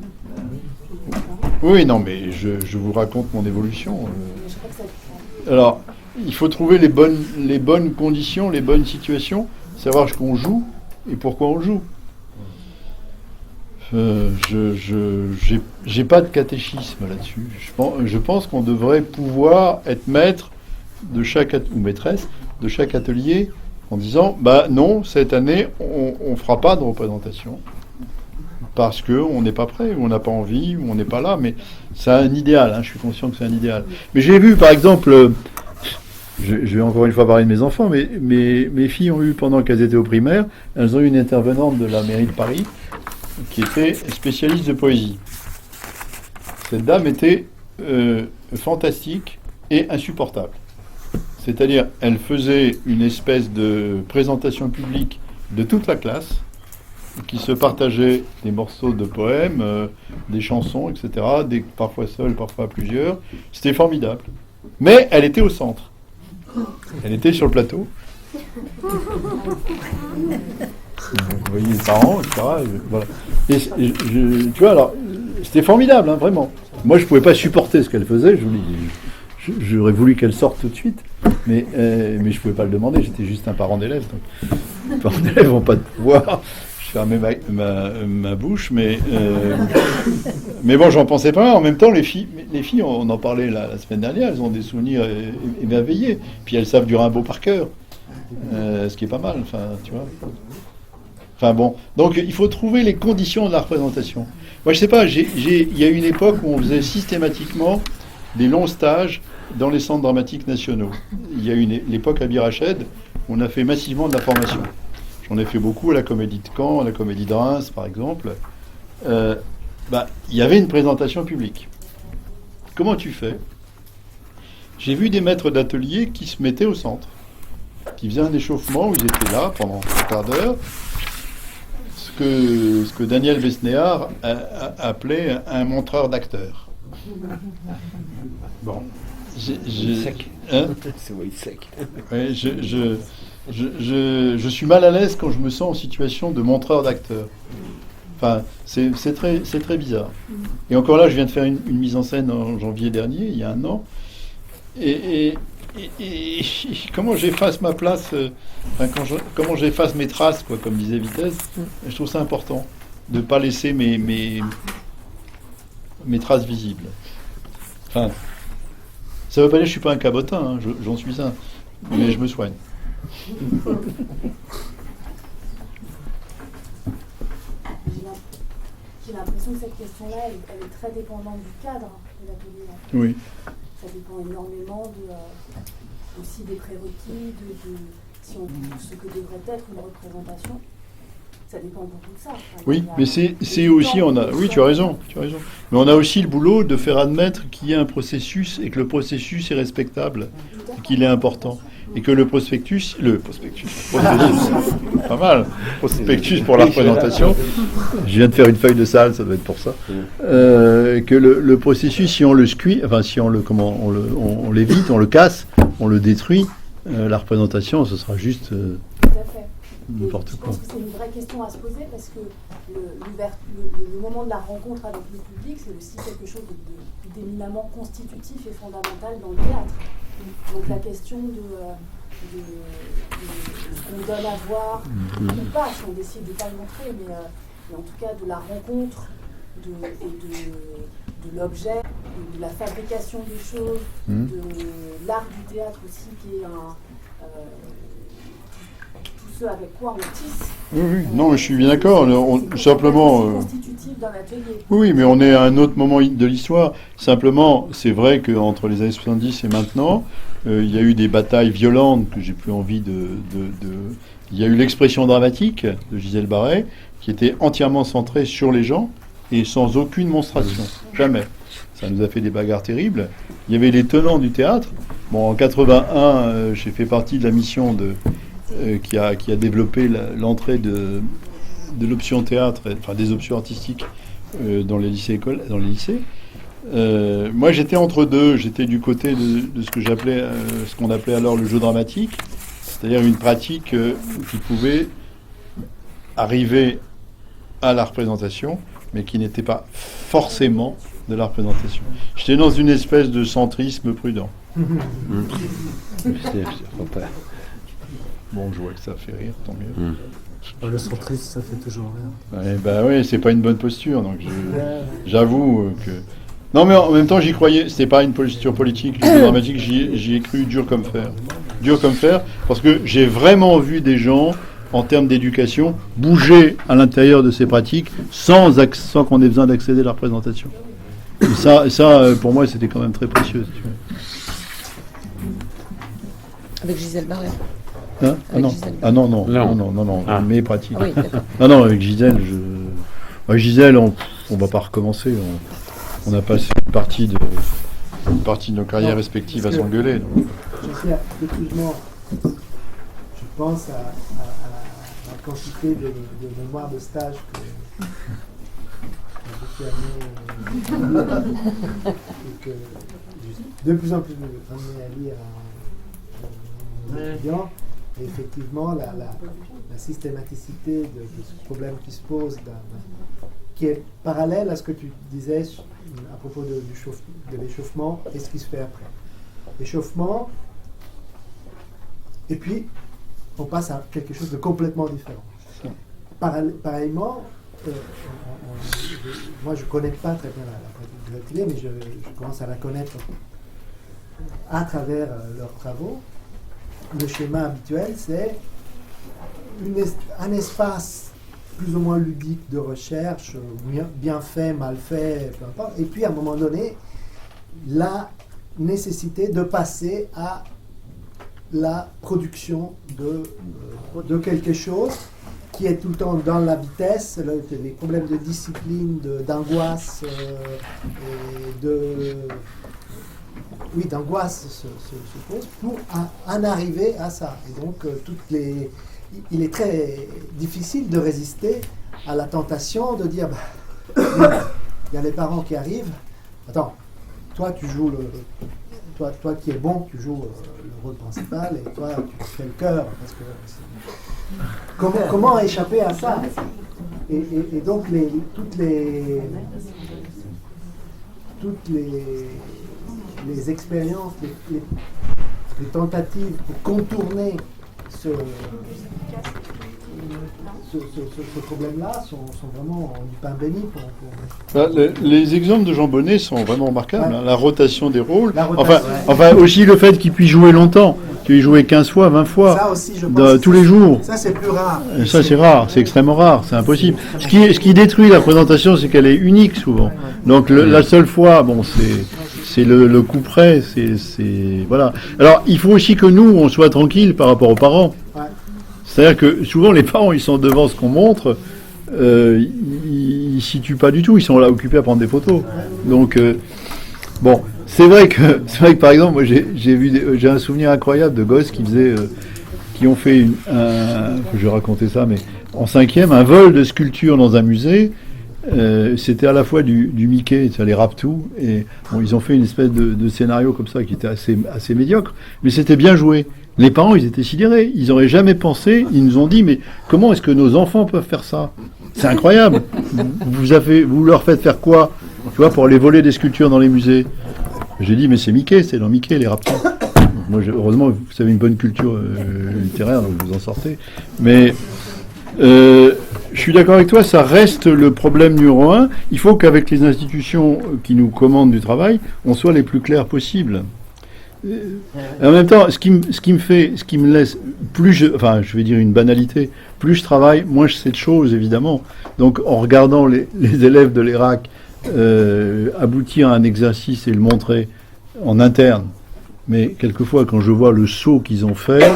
Oui, non, mais je vous raconte mon évolution. Alors, il faut trouver les bonnes conditions, les bonnes situations, savoir ce qu'on joue et pourquoi on joue. J'ai pas de catéchisme là-dessus. Je pense qu'on devrait pouvoir être maître de chaque ou maîtresse de chaque atelier en disant non, cette année on fera pas de représentation parce que on n'est pas prêt, ou on n'a pas envie, ou on n'est pas là. Mais c'est un idéal. Je suis conscient que c'est un idéal. Mais j'ai vu par exemple, je vais encore une fois parler de mes enfants, mais mes filles ont eu, pendant qu'elles étaient au primaire, elles ont eu une intervenante de la mairie de Paris qui était spécialiste de poésie. Cette dame était fantastique et insupportable. C'est-à-dire, elle faisait une espèce de présentation publique de toute la classe, qui se partageait des morceaux de poèmes, des chansons, etc., parfois seuls, parfois à plusieurs. C'était formidable. Mais elle était au centre. Elle était sur le plateau. Vous voyez les parents, etc. Voilà. Tu vois, alors, c'était formidable, vraiment. Moi, je ne pouvais pas supporter ce qu'elle faisait. Je vous dis, j'aurais voulu qu'elle sorte tout de suite, mais je ne pouvais pas le demander. J'étais juste un parent d'élève. Donc, les parents d'élèves n'ont pas de pouvoir. Je fermais ma bouche, mais bon, j'en pensais pas. En même temps, les filles, on en parlait la semaine dernière, elles ont des souvenirs émerveillés. Puis elles savent du Rimbaud par cœur, ce qui est pas mal. Tu vois. Bon, donc il faut trouver les conditions de la représentation. Moi, je sais pas, il y a eu une époque où on faisait systématiquement des longs stages dans les centres dramatiques nationaux. Il y a eu l'époque à Bir Hached où on a fait massivement de la formation. J'en ai fait beaucoup à la Comédie de Caen, à la Comédie de Reims, par exemple. Il y avait une présentation publique. Comment tu fais ? J'ai vu des maîtres d'atelier qui se mettaient au centre, qui faisaient un échauffement où ils étaient là pendant un quart d'heure, ce que Daniel Besnéard appelait un montreur d'acteurs. Bon. Sec. Hein ? C'est sec. Ouais, je suis mal à l'aise quand je me sens en situation de montreur d'acteur. C'est très bizarre. Et encore là, je viens de faire une mise en scène en janvier dernier, il y a un an. Et comment j'efface ma place, comment j'efface mes traces, comme disait Vitesse, je trouve ça important de ne pas laisser mes traces visibles. Ça ne veut pas dire que je ne suis pas un cabotin, j'en suis un, mais je me soigne. J'ai l'impression que cette question-là, elle est très dépendante du cadre de l'atelier. Oui. Ça dépend énormément aussi des prérequis, de ce que devrait être une représentation. Ça dépend beaucoup de ça. Oui, mais c'est aussi, oui, tu as raison. Mais on a aussi le boulot de faire admettre qu'il y a un processus et que le processus est respectable, et qu'il est important. Et que le prospectus, pas mal, prospectus pour la représentation, je viens de faire une feuille de salle, ça doit être pour ça, que le processus, si on le squeeze, si on l'évite, on le casse, on le détruit, la représentation, ce sera juste n'importe quoi. Je pense que c'est une vraie question à se poser parce que le moment de la rencontre avec le public, c'est aussi quelque chose d'éminemment constitutif et fondamental dans le théâtre. Donc la question de ce qu'on donne à voir ou pas, si on décide de ne pas le montrer, mais en tout cas de la rencontre de l'objet, de la fabrication des choses, de l'art du théâtre aussi, qui est tout ce avec quoi on tisse. Oui, non, mais je suis bien d'accord. Simplement. Constitutif d'un atelier. Oui, mais on est à un autre moment de l'histoire. Simplement, c'est vrai qu'entre les années 70 et maintenant, il y a eu des batailles violentes que j'ai plus envie de. Il y a eu l'expression dramatique de Gisèle Barret, qui était entièrement centrée sur les gens et sans aucune monstration. Jamais. Ça nous a fait des bagarres terribles. Il y avait les tenants du théâtre. Bon, en 81, j'ai fait partie de la mission qui a développé l'entrée de l'option théâtre, des options artistiques dans les lycées. Moi, j'étais entre deux. J'étais du côté de ce qu'on appelait alors le jeu dramatique, c'est-à-dire une pratique qui pouvait arriver à la représentation, mais qui n'était pas forcément de la représentation. J'étais dans une espèce de centrisme prudent. Bon, je vois que ça fait rire, tant mieux. Le centriste, ça fait toujours rire. Ouais, bah oui, c'est pas une bonne posture, donc j'avoue que... Non, mais en même temps, j'y croyais, c'était pas une posture politique, dramatique, j'y ai cru dur comme fer. Dur comme fer, parce que j'ai vraiment vu des gens, en termes d'éducation, bouger à l'intérieur de ces pratiques sans qu'on ait besoin d'accéder à la représentation. Et ça, pour moi, c'était quand même très précieux. Tu vois. Avec Gisèle Barret. Hein non. Ah non, Ah. mes pratiques. Ah oui, d'accord. Non, avec Gisèle, Gisèle, on va pas recommencer. On a passé une partie de nos carrières respectives à s'engueuler. Je sais, effectivement, je pense à la quantité de mémoires de stage que j'ai pu amener et que je suis de plus en plus amené à lire aux étudiants. Et effectivement, la systématicité de ce problème qui se pose, qui est parallèle à ce que tu disais à propos de l'échauffement et ce qui se fait après. L'échauffement, et puis on passe à quelque chose de complètement différent. Pareillement, moi je ne connais pas très bien la pratique de l'atelier, mais je commence à la connaître à travers leurs travaux. Le schéma habituel, c'est un espace plus ou moins ludique de recherche, bien fait, mal fait, peu importe. Et puis à un moment donné, la nécessité de passer à la production de quelque chose qui est tout le temps dans la vitesse, les problèmes de discipline, d'angoisse, d'angoisse se posent pour en arriver à ça. Et donc, il est très difficile de résister à la tentation de dire, il y a les parents qui arrivent, attends, toi tu joues toi qui es bon, tu joues le rôle principal, et toi tu fais le cœur, parce que comment échapper à ça? Et donc toutes les expériences, les tentatives pour contourner ce problème-là sont vraiment du pain béni pour... Les exemples de Jean Bonnet sont vraiment remarquables. Ouais. Hein, la rotation des rôles. Rotation, Enfin, aussi le fait qu'il puisse jouer longtemps. Qu'il ait joué 15 fois, 20 fois. Ça aussi, je pense tous les jours. Ça, c'est plus rare. Et ça, c'est rare. C'est extrêmement rare. C'est impossible. Ce qui détruit la présentation, c'est qu'elle est unique, souvent. Donc, la seule fois, bon, c'est le coup près. Voilà. Alors, il faut aussi que nous, on soit tranquille par rapport aux parents. Ouais. C'est-à-dire que souvent, les parents, ils sont devant ce qu'on montre. Ils ne situent pas du tout. Ils sont là occupés à prendre des photos. Donc, bon, c'est vrai que par exemple, moi, j'ai un souvenir incroyable de gosses qui ont fait je vais raconter ça, mais en 5e, un vol de sculpture dans un musée. C'était à la fois du Mickey, ça les Raptou, et bon, ils ont fait une espèce de scénario comme ça qui était assez médiocre, mais c'était bien joué. Les parents, ils étaient sidérés. Ils n'auraient jamais pensé. Ils nous ont dit, mais comment est-ce que nos enfants peuvent faire ça? C'est incroyable. Vous leur faites faire quoi, tu vois, pour aller voler des sculptures dans les musées? J'ai dit, mais c'est Mickey, c'est dans Mickey, les Raptors. Moi, heureusement, vous avez une bonne culture littéraire, donc vous en sortez. Mais je suis d'accord avec toi, ça reste le problème numéro 1. Il faut qu'avec les institutions qui nous commandent du travail, on soit les plus clairs possibles. En même temps, ce qui me laisse, je vais dire une banalité, plus je travaille, moins je sais de choses, évidemment. Donc, en regardant les élèves de l'ERAC aboutir à un exercice et le montrer en interne, mais quelquefois, quand je vois le saut qu'ils ont fait,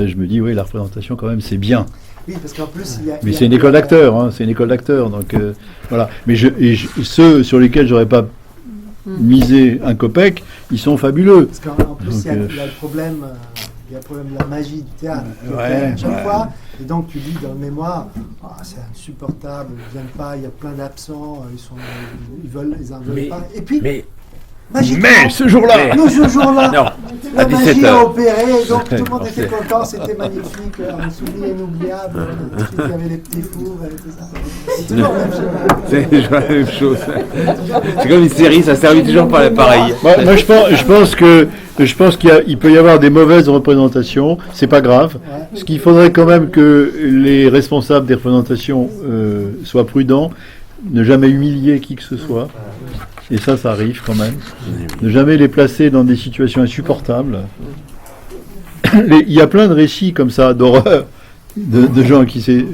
je me dis, oui, la représentation, quand même, c'est bien. Oui, parce qu'en plus, mais c'est une école d'acteurs, hein, c'est une école d'acteurs, donc voilà. Mais ceux sur lesquels j'aurais pas miser un copec, ils sont fabuleux. Parce qu'en plus, il y a le problème de la magie du théâtre. À chaque fois, et donc tu dis dans le mémoire, c'est insupportable, ils ne viennent pas, il y a plein d'absents, ils en veulent pas. Et puis, magiquement, ce jour-là, ce jour-là, à La magie 17 a heures. opéré, donc tout le monde était content, c'était magnifique, un souvenir inoubliable. Ensuite, il y avait les petits fours et tout ça. C'est toujours la même chose. C'est toujours la même chose. C'est comme une série, ça servit toujours par pareil. Moi, je pense qu'il peut y avoir des mauvaises représentations, c'est pas grave. Ce qu'il faudrait quand même que les responsables des représentations soient prudents, ne jamais humilier qui que ce soit. Et ça arrive quand même. Ne jamais les placer dans des situations insupportables. Il y a plein de récits comme ça, d'horreur, de gens qui s'est...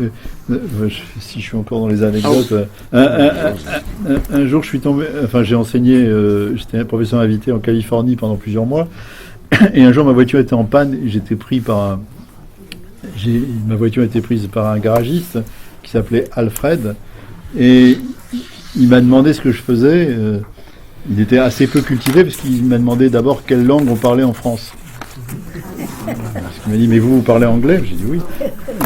si je suis encore dans les anecdotes... un jour, je suis tombé... Enfin, j'ai enseigné... j'étais un professeur invité en Californie pendant plusieurs mois. Et un jour, ma voiture était en panne. Et j'étais pris par ma voiture a été prise par un garagiste qui s'appelait Alfred. Et il m'a demandé ce que je faisais. Il était assez peu cultivé parce qu'il m'a demandé d'abord quelle langue on parlait en France. Parce qu'il m'a dit, mais vous parlez anglais? J'ai dit oui.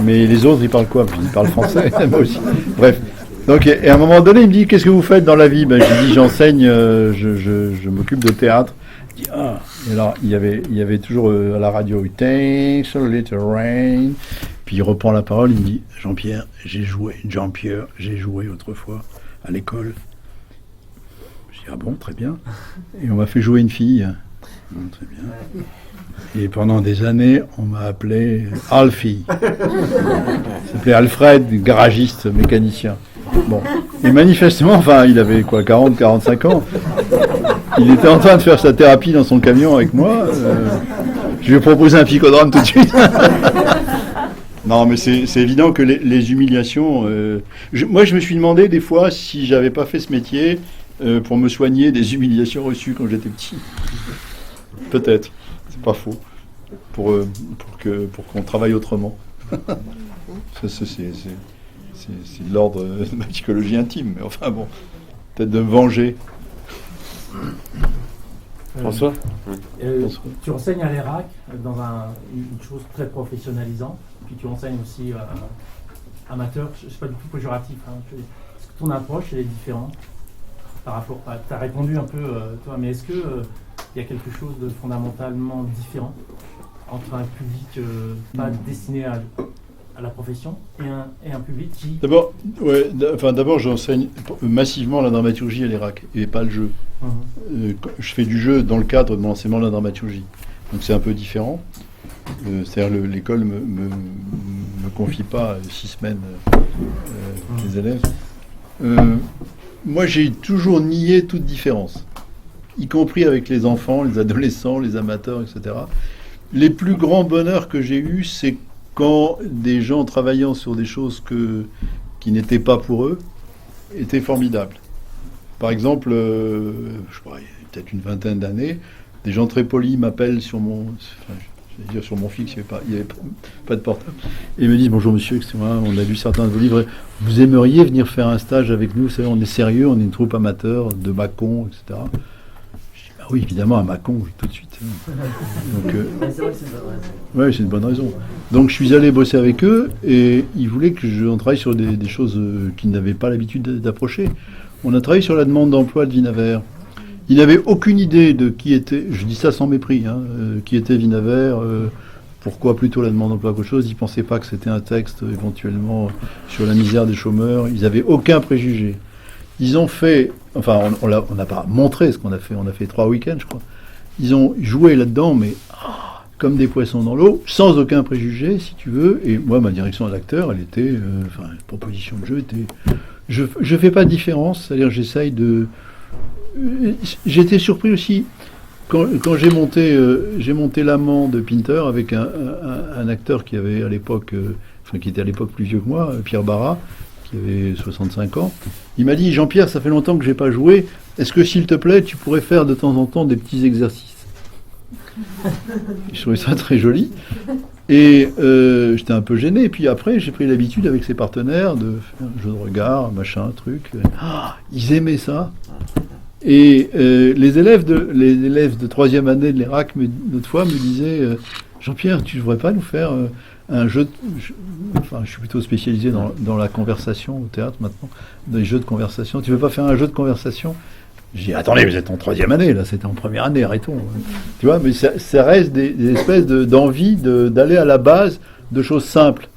Mais les autres, ils parlent quoi? Ils parlent français, moi aussi. Bref. Donc, et à un moment donné, il me dit, qu'est-ce que vous faites dans la vie? J'ai dit, j'enseigne, je m'occupe de théâtre. Il dit, ah. Et alors, il y avait toujours à la radio, Thanks a little rain. Puis il reprend la parole, il me dit, Jean-Pierre, j'ai joué autrefois à l'école. Je dis, ah bon, très bien. Et on m'a fait jouer une fille. Très bien. Et pendant des années, on m'a appelé Alfie. Il s'appelait Alfred, garagiste, mécanicien. Bon. Et manifestement, enfin, il avait quoi, 40, 45 ans. Il était en train de faire sa thérapie dans son camion avec moi. Je lui ai proposé un psychodrame tout de suite. Non, mais c'est évident que les humiliations... moi, je me suis demandé des fois si j'avais pas fait ce métier pour me soigner des humiliations reçues quand j'étais petit. Peut-être, c'est pas faux. Pour qu'on travaille autrement. Ça, c'est de l'ordre de ma psychologie intime, mais enfin bon, peut-être de me venger. François Tu enseignes à l'ERAC dans une chose très professionnalisante, puis tu enseignes aussi amateur, je ne suis pas du tout péjoratif. Est-ce que ton approche elle est différente par rapport à... Tu as répondu un peu, toi, mais est-ce qu'il y a quelque chose de fondamentalement différent entre un public pas destiné à la profession et un public qui... D'abord, j'enseigne massivement la dramaturgie à l'ERAC et pas le jeu. Je fais du jeu dans le cadre de mon enseignement de la dramaturgie. Donc c'est un peu différent. C'est-à-dire l'école me confie pas 6 semaines les élèves. Moi, j'ai toujours nié toute différence, y compris avec les enfants, les adolescents, les amateurs, etc. Les plus grands bonheurs que j'ai eus, c'est quand des gens travaillant sur des choses qui n'étaient pas pour eux étaient formidables. Par exemple, je sais pas, il y a peut-être une vingtaine d'années, des gens très polis m'appellent sur mon fixe, il n'y avait pas de portable, et ils me disent, bonjour monsieur, excusez-moi, on a lu certains de vos livres, vous aimeriez venir faire un stage avec nous, vous savez, on est sérieux, on est une troupe amateur de Mâcon, etc. Oui, évidemment, à Mâcon, tout de suite. Donc, c'est une bonne raison. Donc, je suis allé bosser avec eux et ils voulaient que on travaille sur des choses qu'ils n'avaient pas l'habitude d'approcher. On a travaillé sur la demande d'emploi de Vinaver. Ils n'avaient aucune idée de qui était, je dis ça sans mépris, qui était Vinaver, pourquoi plutôt la demande d'emploi qu'autre chose. Ils ne pensaient pas que c'était un texte éventuellement sur la misère des chômeurs. Ils n'avaient aucun préjugé. Ils ont fait, enfin, on n'a pas montré ce qu'on a fait. On a fait 3 week-ends, je crois. Ils ont joué là-dedans, mais comme des poissons dans l'eau, sans aucun préjugé, si tu veux. Et moi, ma direction d'acteur, elle était, la proposition de jeu était... Je fais pas de différence, c'est-à-dire j'essaye de... J'étais surpris aussi, quand j'ai monté l'amant de Pinter avec un acteur qui avait à l'époque, qui était à l'époque plus vieux que moi, Pierre Barra, qui avait 65 ans. Il m'a dit, Jean-Pierre, ça fait longtemps que j'ai pas joué, est-ce que s'il te plaît, tu pourrais faire de temps en temps des petits exercices? Je trouvais ça très joli. Et j'étais un peu gêné. Et puis après, j'ai pris l'habitude avec ses partenaires de faire un jeu de regard, machin, truc. Ils aimaient ça. Et les élèves de 3e année de l'ERAC, l'autre fois, me disaient Jean-Pierre, tu ne devrais pas nous faire un jeu je suis plutôt spécialisé dans la conversation au théâtre maintenant, dans les jeux de conversation. Tu ne veux pas faire un jeu de conversation J'ai dit, attendez, vous êtes en 3e année, là, c'était en première année, arrêtons. Tu vois, mais ça reste des espèces d'envie d'aller à la base de choses simples.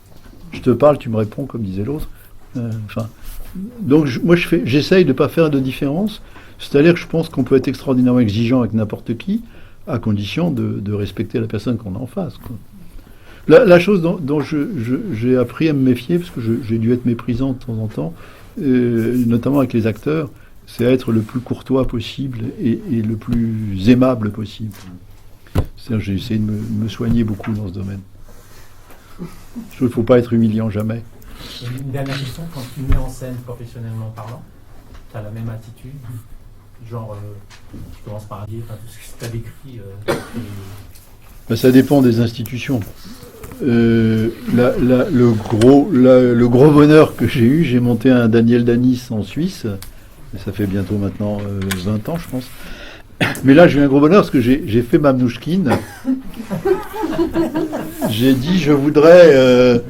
Je te parle, tu me réponds, comme disait l'autre. Donc, moi, j'essaye de ne pas faire de différence. C'est-à-dire que je pense qu'on peut être extraordinairement exigeant avec n'importe qui, à condition de respecter la personne qu'on a en face, quoi. La chose dont j'ai appris à me méfier, parce que j'ai dû être méprisant de temps en temps, notamment avec les acteurs, c'est être le plus courtois possible et le plus aimable possible. C'est-à-dire j'ai essayé de me soigner beaucoup dans ce domaine. Il ne faut pas être humiliant jamais. Une dernière question, quand tu mets en scène professionnellement parlant, tu as la même attitude, genre tu commences par dire tout ce que tu as décrit. Ça dépend des institutions. Le gros bonheur que j'ai eu, j'ai monté un Daniel Danis en Suisse, et ça fait bientôt maintenant 20 ans je pense. Mais là j'ai eu un gros bonheur parce que j'ai fait Mamnouchkine. J'ai dit je voudrais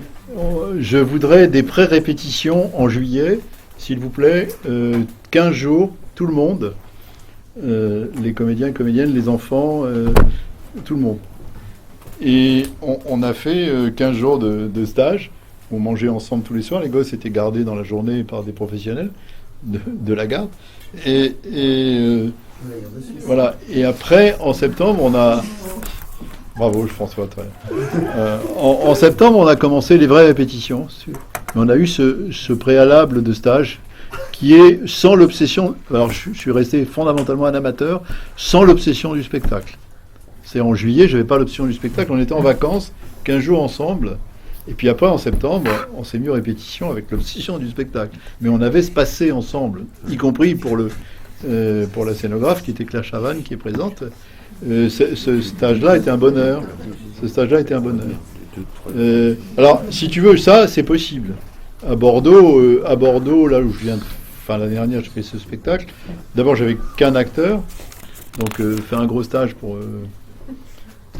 des pré-répétitions en juillet, s'il vous plaît, 15 jours, tout le monde, les comédiens et comédiennes, les enfants, tout le monde. Et on a fait 15 jours de stage. On mangeait ensemble tous les soirs. Les gosses étaient gardés dans la journée par des professionnels de la garde. Et voilà. Et après, en septembre, on a... Bravo, François. En septembre, on a commencé les vraies répétitions. On a eu ce préalable de stage qui est sans l'obsession... Alors, je suis resté fondamentalement un amateur, sans l'obsession du spectacle. C'est en juillet, je n'avais pas l'option du spectacle. On était en vacances, 15 jours ensemble. Et puis après, en septembre, on s'est mis aux répétitions avec l'obsession du spectacle. Mais on avait ce passé ensemble, y compris pour la scénographe qui était Claire Chavannes, qui est présente. Ce stage-là était un bonheur. Alors, si tu veux, ça, c'est possible. À Bordeaux, là où je viens, l'année dernière, je fais ce spectacle. D'abord, j'avais qu'un acteur. Donc, faire un gros stage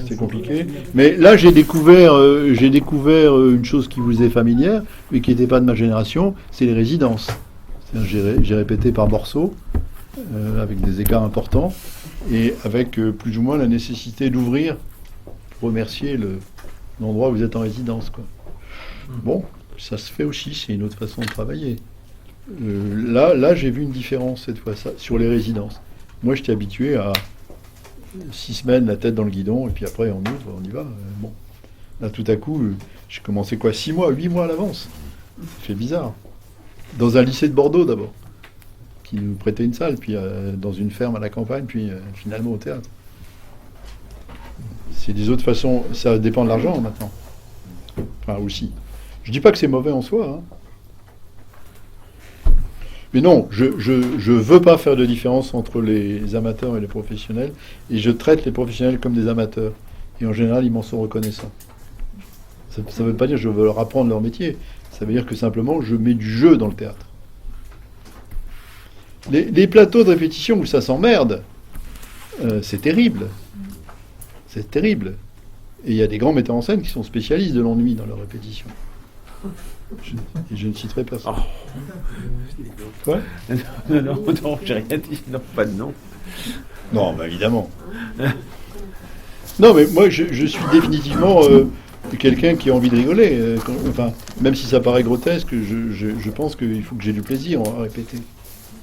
c'est compliqué. Mais là, j'ai découvert une chose qui vous est familière, mais qui n'était pas de ma génération, c'est les résidences. J'ai répété par morceaux, avec des écarts importants, et avec plus ou moins la nécessité d'ouvrir pour remercier l'endroit où vous êtes en résidence, quoi. Bon, ça se fait aussi, c'est une autre façon de travailler. Là, j'ai vu une différence cette fois sur les résidences. Moi, j'étais habitué à 6 semaines la tête dans le guidon, et puis après on ouvre, on y va. Bon. Là tout à coup, j'ai commencé 6 mois, 8 mois à l'avance. Ça fait bizarre. Dans un lycée de Bordeaux d'abord, qui nous prêtait une salle, puis dans une ferme à la campagne, puis finalement au théâtre. C'est des autres façons, ça dépend de l'argent maintenant. Enfin aussi. Je dis pas que c'est mauvais en soi, hein. Mais non, je veux pas faire de différence entre les amateurs et les professionnels, et je traite les professionnels comme des amateurs. Et en général, ils m'en sont reconnaissants. Ça ne veut pas dire que je veux leur apprendre leur métier. Ça veut dire que simplement, je mets du jeu dans le théâtre. Les plateaux de répétition où ça s'emmerde, c'est terrible. C'est terrible. Et il y a des grands metteurs en scène qui sont spécialistes de l'ennui dans leurs répétitions. Je ne citerai personne. Oh. Quoi ? Non, j'ai rien dit. Non, pas de nom. Non, bah évidemment. Non, mais moi, je suis définitivement quelqu'un qui a envie de rigoler. Même si ça paraît grotesque, je pense qu'il faut que j'ai du plaisir à répéter.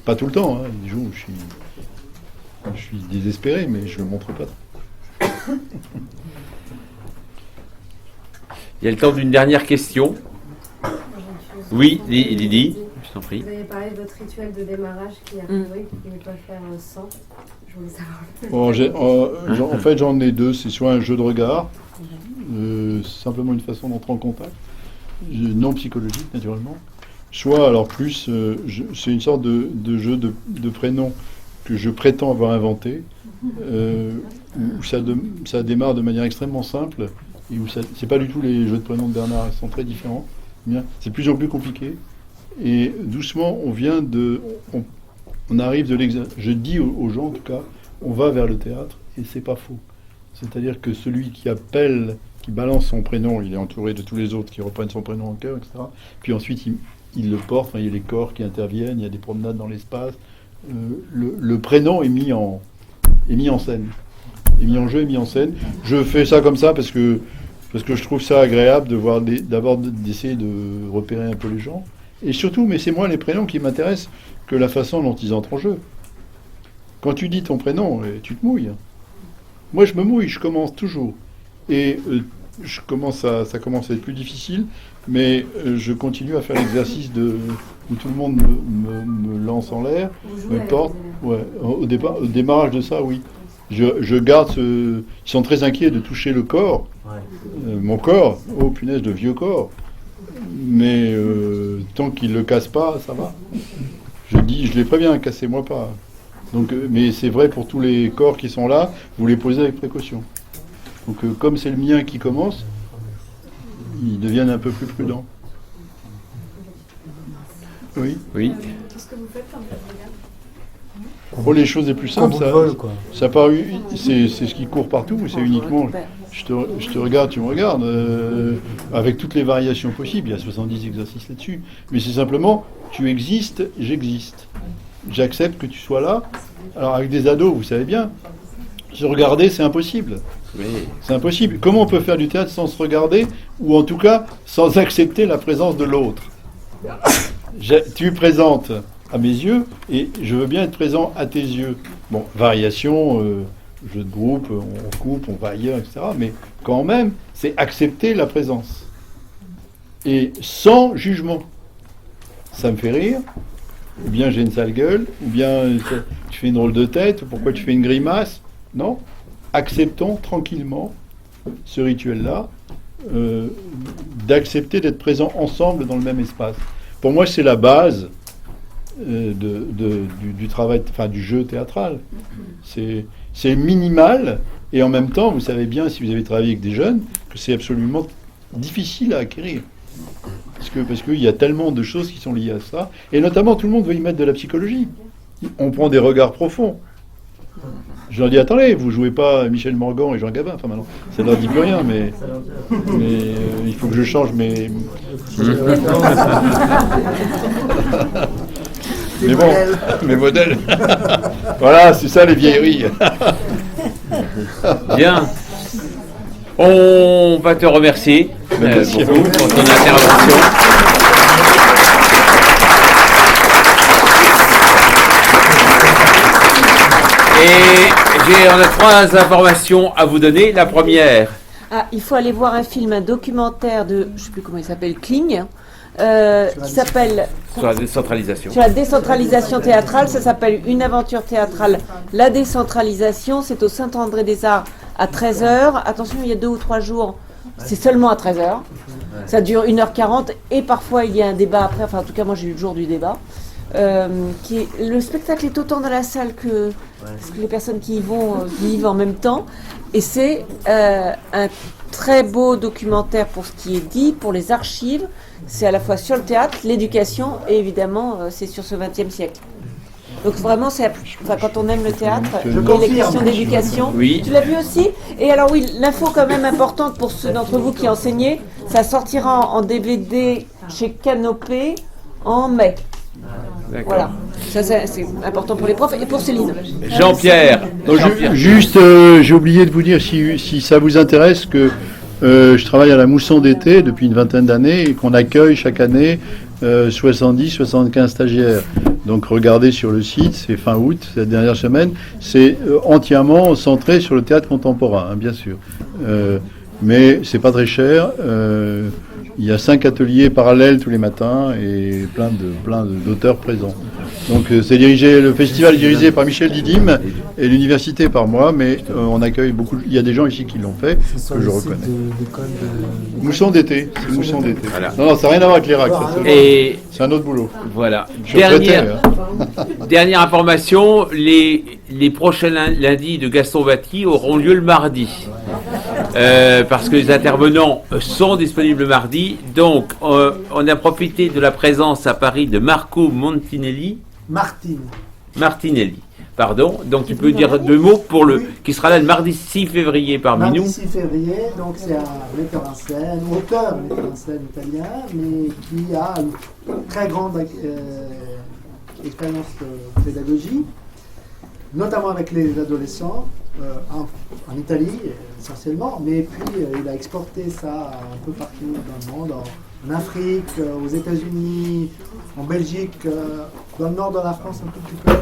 Pas tout le temps, hein. Des jours où je suis désespéré, mais je ne le montre pas. Il y a le temps d'une dernière question. Oui, Lydie, je t'en prie. Vous avez parlé de votre rituel de démarrage qui a priori, vous ne pouvez pas faire sans. Je voulais savoir. En fait, j'en ai 2. C'est soit un jeu de regard, simplement une façon d'entrer en contact, non psychologique naturellement, soit alors plus, c'est une sorte de jeu de prénoms que je prétends avoir inventé, où ça démarre de manière extrêmement simple, et où c'est pas du tout les jeux de prénoms de Bernard, ils sont très différents. Bien, c'est de plus en plus compliqué, et doucement on arrive de l'examen. Je dis aux gens en tout cas, on va vers le théâtre, et c'est pas faux. C'est-à-dire que celui qui appelle, qui balance son prénom, il est entouré de tous les autres qui reprennent son prénom en cœur, etc. Puis ensuite il le porte, il y a les corps qui interviennent, il y a des promenades dans l'espace, le prénom est mis en scène, est mis en jeu, est mis en scène. Je fais ça comme ça parce que je trouve ça agréable d'essayer de repérer un peu les gens. Et surtout, mais c'est moins les prénoms qui m'intéressent que la façon dont ils entrent en jeu. Quand tu dis ton prénom, tu te mouilles. Moi, je me mouille, je commence toujours. Et ça commence à être plus difficile, mais je continue à faire l'exercice où tout le monde me lance en l'air, me porte. Ouais, au démarrage de ça, oui. Je garde ils sont très inquiets de toucher le corps, mon corps, oh punaise, de vieux corps. Mais tant qu'ils ne le cassent pas, ça va. Je les préviens, cassez-moi pas. Donc, mais c'est vrai pour tous les corps qui sont là, vous les posez avec précaution. Donc comme c'est le mien qui commence, ils deviennent un peu plus prudents. Oui. Qu'est-ce que vous faites quand vous regardez? Pour les choses les plus simples, ça c'est ce qui court partout, c'est uniquement je te regarde, tu me regardes, avec toutes les variations possibles, il y a 70 exercices là-dessus, mais c'est simplement tu existes, j'existe. J'accepte que tu sois là. Alors avec des ados, vous savez bien, se regarder, c'est impossible. Oui. C'est impossible. Comment on peut faire du théâtre sans se regarder, ou en tout cas sans accepter la présence de l'autre? Tu es présente à mes yeux, et je veux bien être présent à tes yeux. Bon, variation, jeu de groupe, on coupe, on va ailleurs, etc. Mais quand même, c'est accepter la présence. Et sans jugement. Ça me fait rire, ou bien j'ai une sale gueule, ou bien tu fais une drôle de tête, pourquoi tu fais une grimace? Non. Acceptons tranquillement ce rituel-là, d'accepter d'être présents ensemble dans le même espace. Pour moi, c'est la base du travail, enfin du jeu théâtral. C'est minimal, et en même temps, vous savez bien, si vous avez travaillé avec des jeunes, que c'est absolument difficile à acquérir. Parce qu'il y a tellement de choses qui sont liées à ça, et notamment tout le monde veut y mettre de la psychologie. On prend des regards profonds. Je leur dis, attendez, vous jouez pas Michel Morgan et Jean Gabin, enfin maintenant, ça leur dit plus rien, mais il faut que je change mes mais bon, mes modèles. Voilà, c'est ça les vieilleries. Bien. On va te remercier beaucoup pour ton intervention. Et on a 3 informations à vous donner. La première. Il faut aller voir un film, un documentaire de, je ne sais plus comment il s'appelle, Kling, qui s'appelle... Sur la décentralisation. Sur la décentralisation théâtrale, ça s'appelle Une aventure théâtrale. La décentralisation, c'est au Saint-André-des-Arts à 13h. Attention, il y a 2 ou 3 jours, c'est seulement à 13h. Ça dure 1h40 et parfois il y a un débat après. Enfin, en tout cas, moi j'ai eu le jour du débat. Le spectacle est autant dans la salle que les personnes qui y vont vivent en même temps. Et c'est un très beau documentaire pour ce qui est dit, pour les archives. C'est à la fois sur le théâtre, l'éducation et évidemment c'est sur ce XXe siècle. Donc vraiment, quand on aime le théâtre, il y a les questions d'éducation. Oui. Tu l'as vu aussi? Et alors oui, l'info quand même importante pour ceux d'entre vous qui enseignez, ça sortira en DVD chez Canopée en mai. D'accord. Voilà, ça c'est important pour les profs et pour Céline. Jean-Pierre. Juste, j'ai oublié de vous dire, si ça vous intéresse, que je travaille à la Mousson d'été depuis une vingtaine d'années et qu'on accueille chaque année 70-75 stagiaires. Donc regardez sur le site, c'est fin août, cette dernière semaine, c'est entièrement centré sur le théâtre contemporain, hein, bien sûr. Mais c'est pas très cher. Il y a 5 ateliers parallèles tous les matins et plein d'auteurs présents. Donc le festival est dirigé par Michel Didim et l'université par moi, mais on accueille beaucoup. Il y a des gens ici qui l'ont fait, que je reconnais. Mousson d'été, c'est Mousson d'été. Voilà. Non, ça n'a rien à voir avec les RAC, c'est un autre boulot. Voilà. Dernière Information, les prochains lundis de Gaston Batty auront lieu le mardi. Parce que les intervenants sont disponibles le mardi. Donc, on a profité de la présence à Paris de Marco Martinelli. Pardon. Donc, tu peux dire 2 mots pour qui sera là le mardi 6 février parmi nous. Mardi 6 février, donc c'est un metteur en scène, auteur metteur en scène italien, mais qui a une très grande expériences de pédagogie, notamment avec les adolescents, en Italie essentiellement, mais puis il a exporté ça un peu partout dans le monde, en Afrique, aux États-Unis, en Belgique, dans le nord de la France un tout petit peu,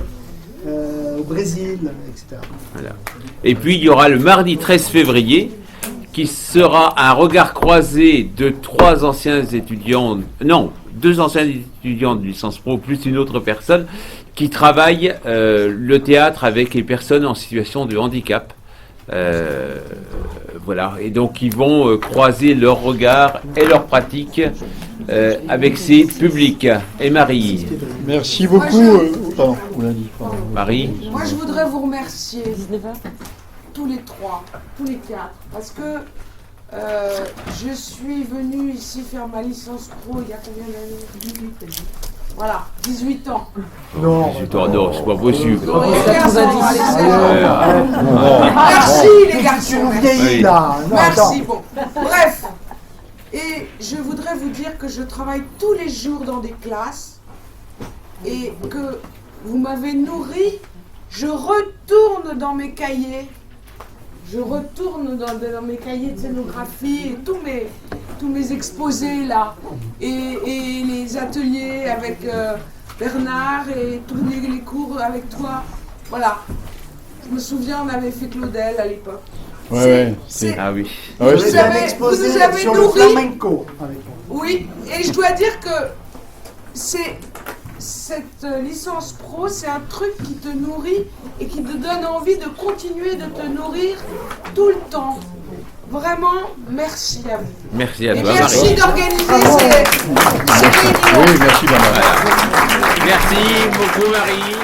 au Brésil, etc. Voilà. Et puis il y aura le mardi 13 février qui sera un regard croisé de 2 anciens étudiants de licence pro plus une autre personne qui travaille le théâtre avec les personnes en situation de handicap. Voilà, et donc ils vont croiser leurs regards et leurs pratiques avec ces publics. Et Marie. Merci beaucoup. Pardon, on l'a dit. Pardon. Marie. Moi, je voudrais vous remercier, tous les 4, parce que je suis venue ici faire ma licence pro il y a combien d'années 18, elle dit. Voilà, 18 ans. Non, 18 ans, non, c'est pas possible. Oh, 15 ans, allez, c'est bon. Merci les garçons. vieillis là. Non, Merci, bon. Bref. Et je voudrais vous dire que je travaille tous les jours dans des classes et que vous m'avez nourri. Je retourne dans mes cahiers. Je retourne dans mes cahiers de scénographie et tous mes exposés là. Et les ateliers avec Bernard et tous les cours avec toi. Voilà. Je me souviens, on avait fait Claudel à l'époque. Ouais, Ah oui. Ah ouais, vous c'est- avez exposé vous nous avez sur nourri. le flamenco. avec moi. Oui, et je dois dire que cette licence pro, c'est un truc qui te nourrit et qui te donne envie de continuer de te nourrir tout le temps. Vraiment, merci à vous. Merci à Et toi, merci Marie. d'organiser ces réunions. Oui, merci Bernard. Merci beaucoup, Marie.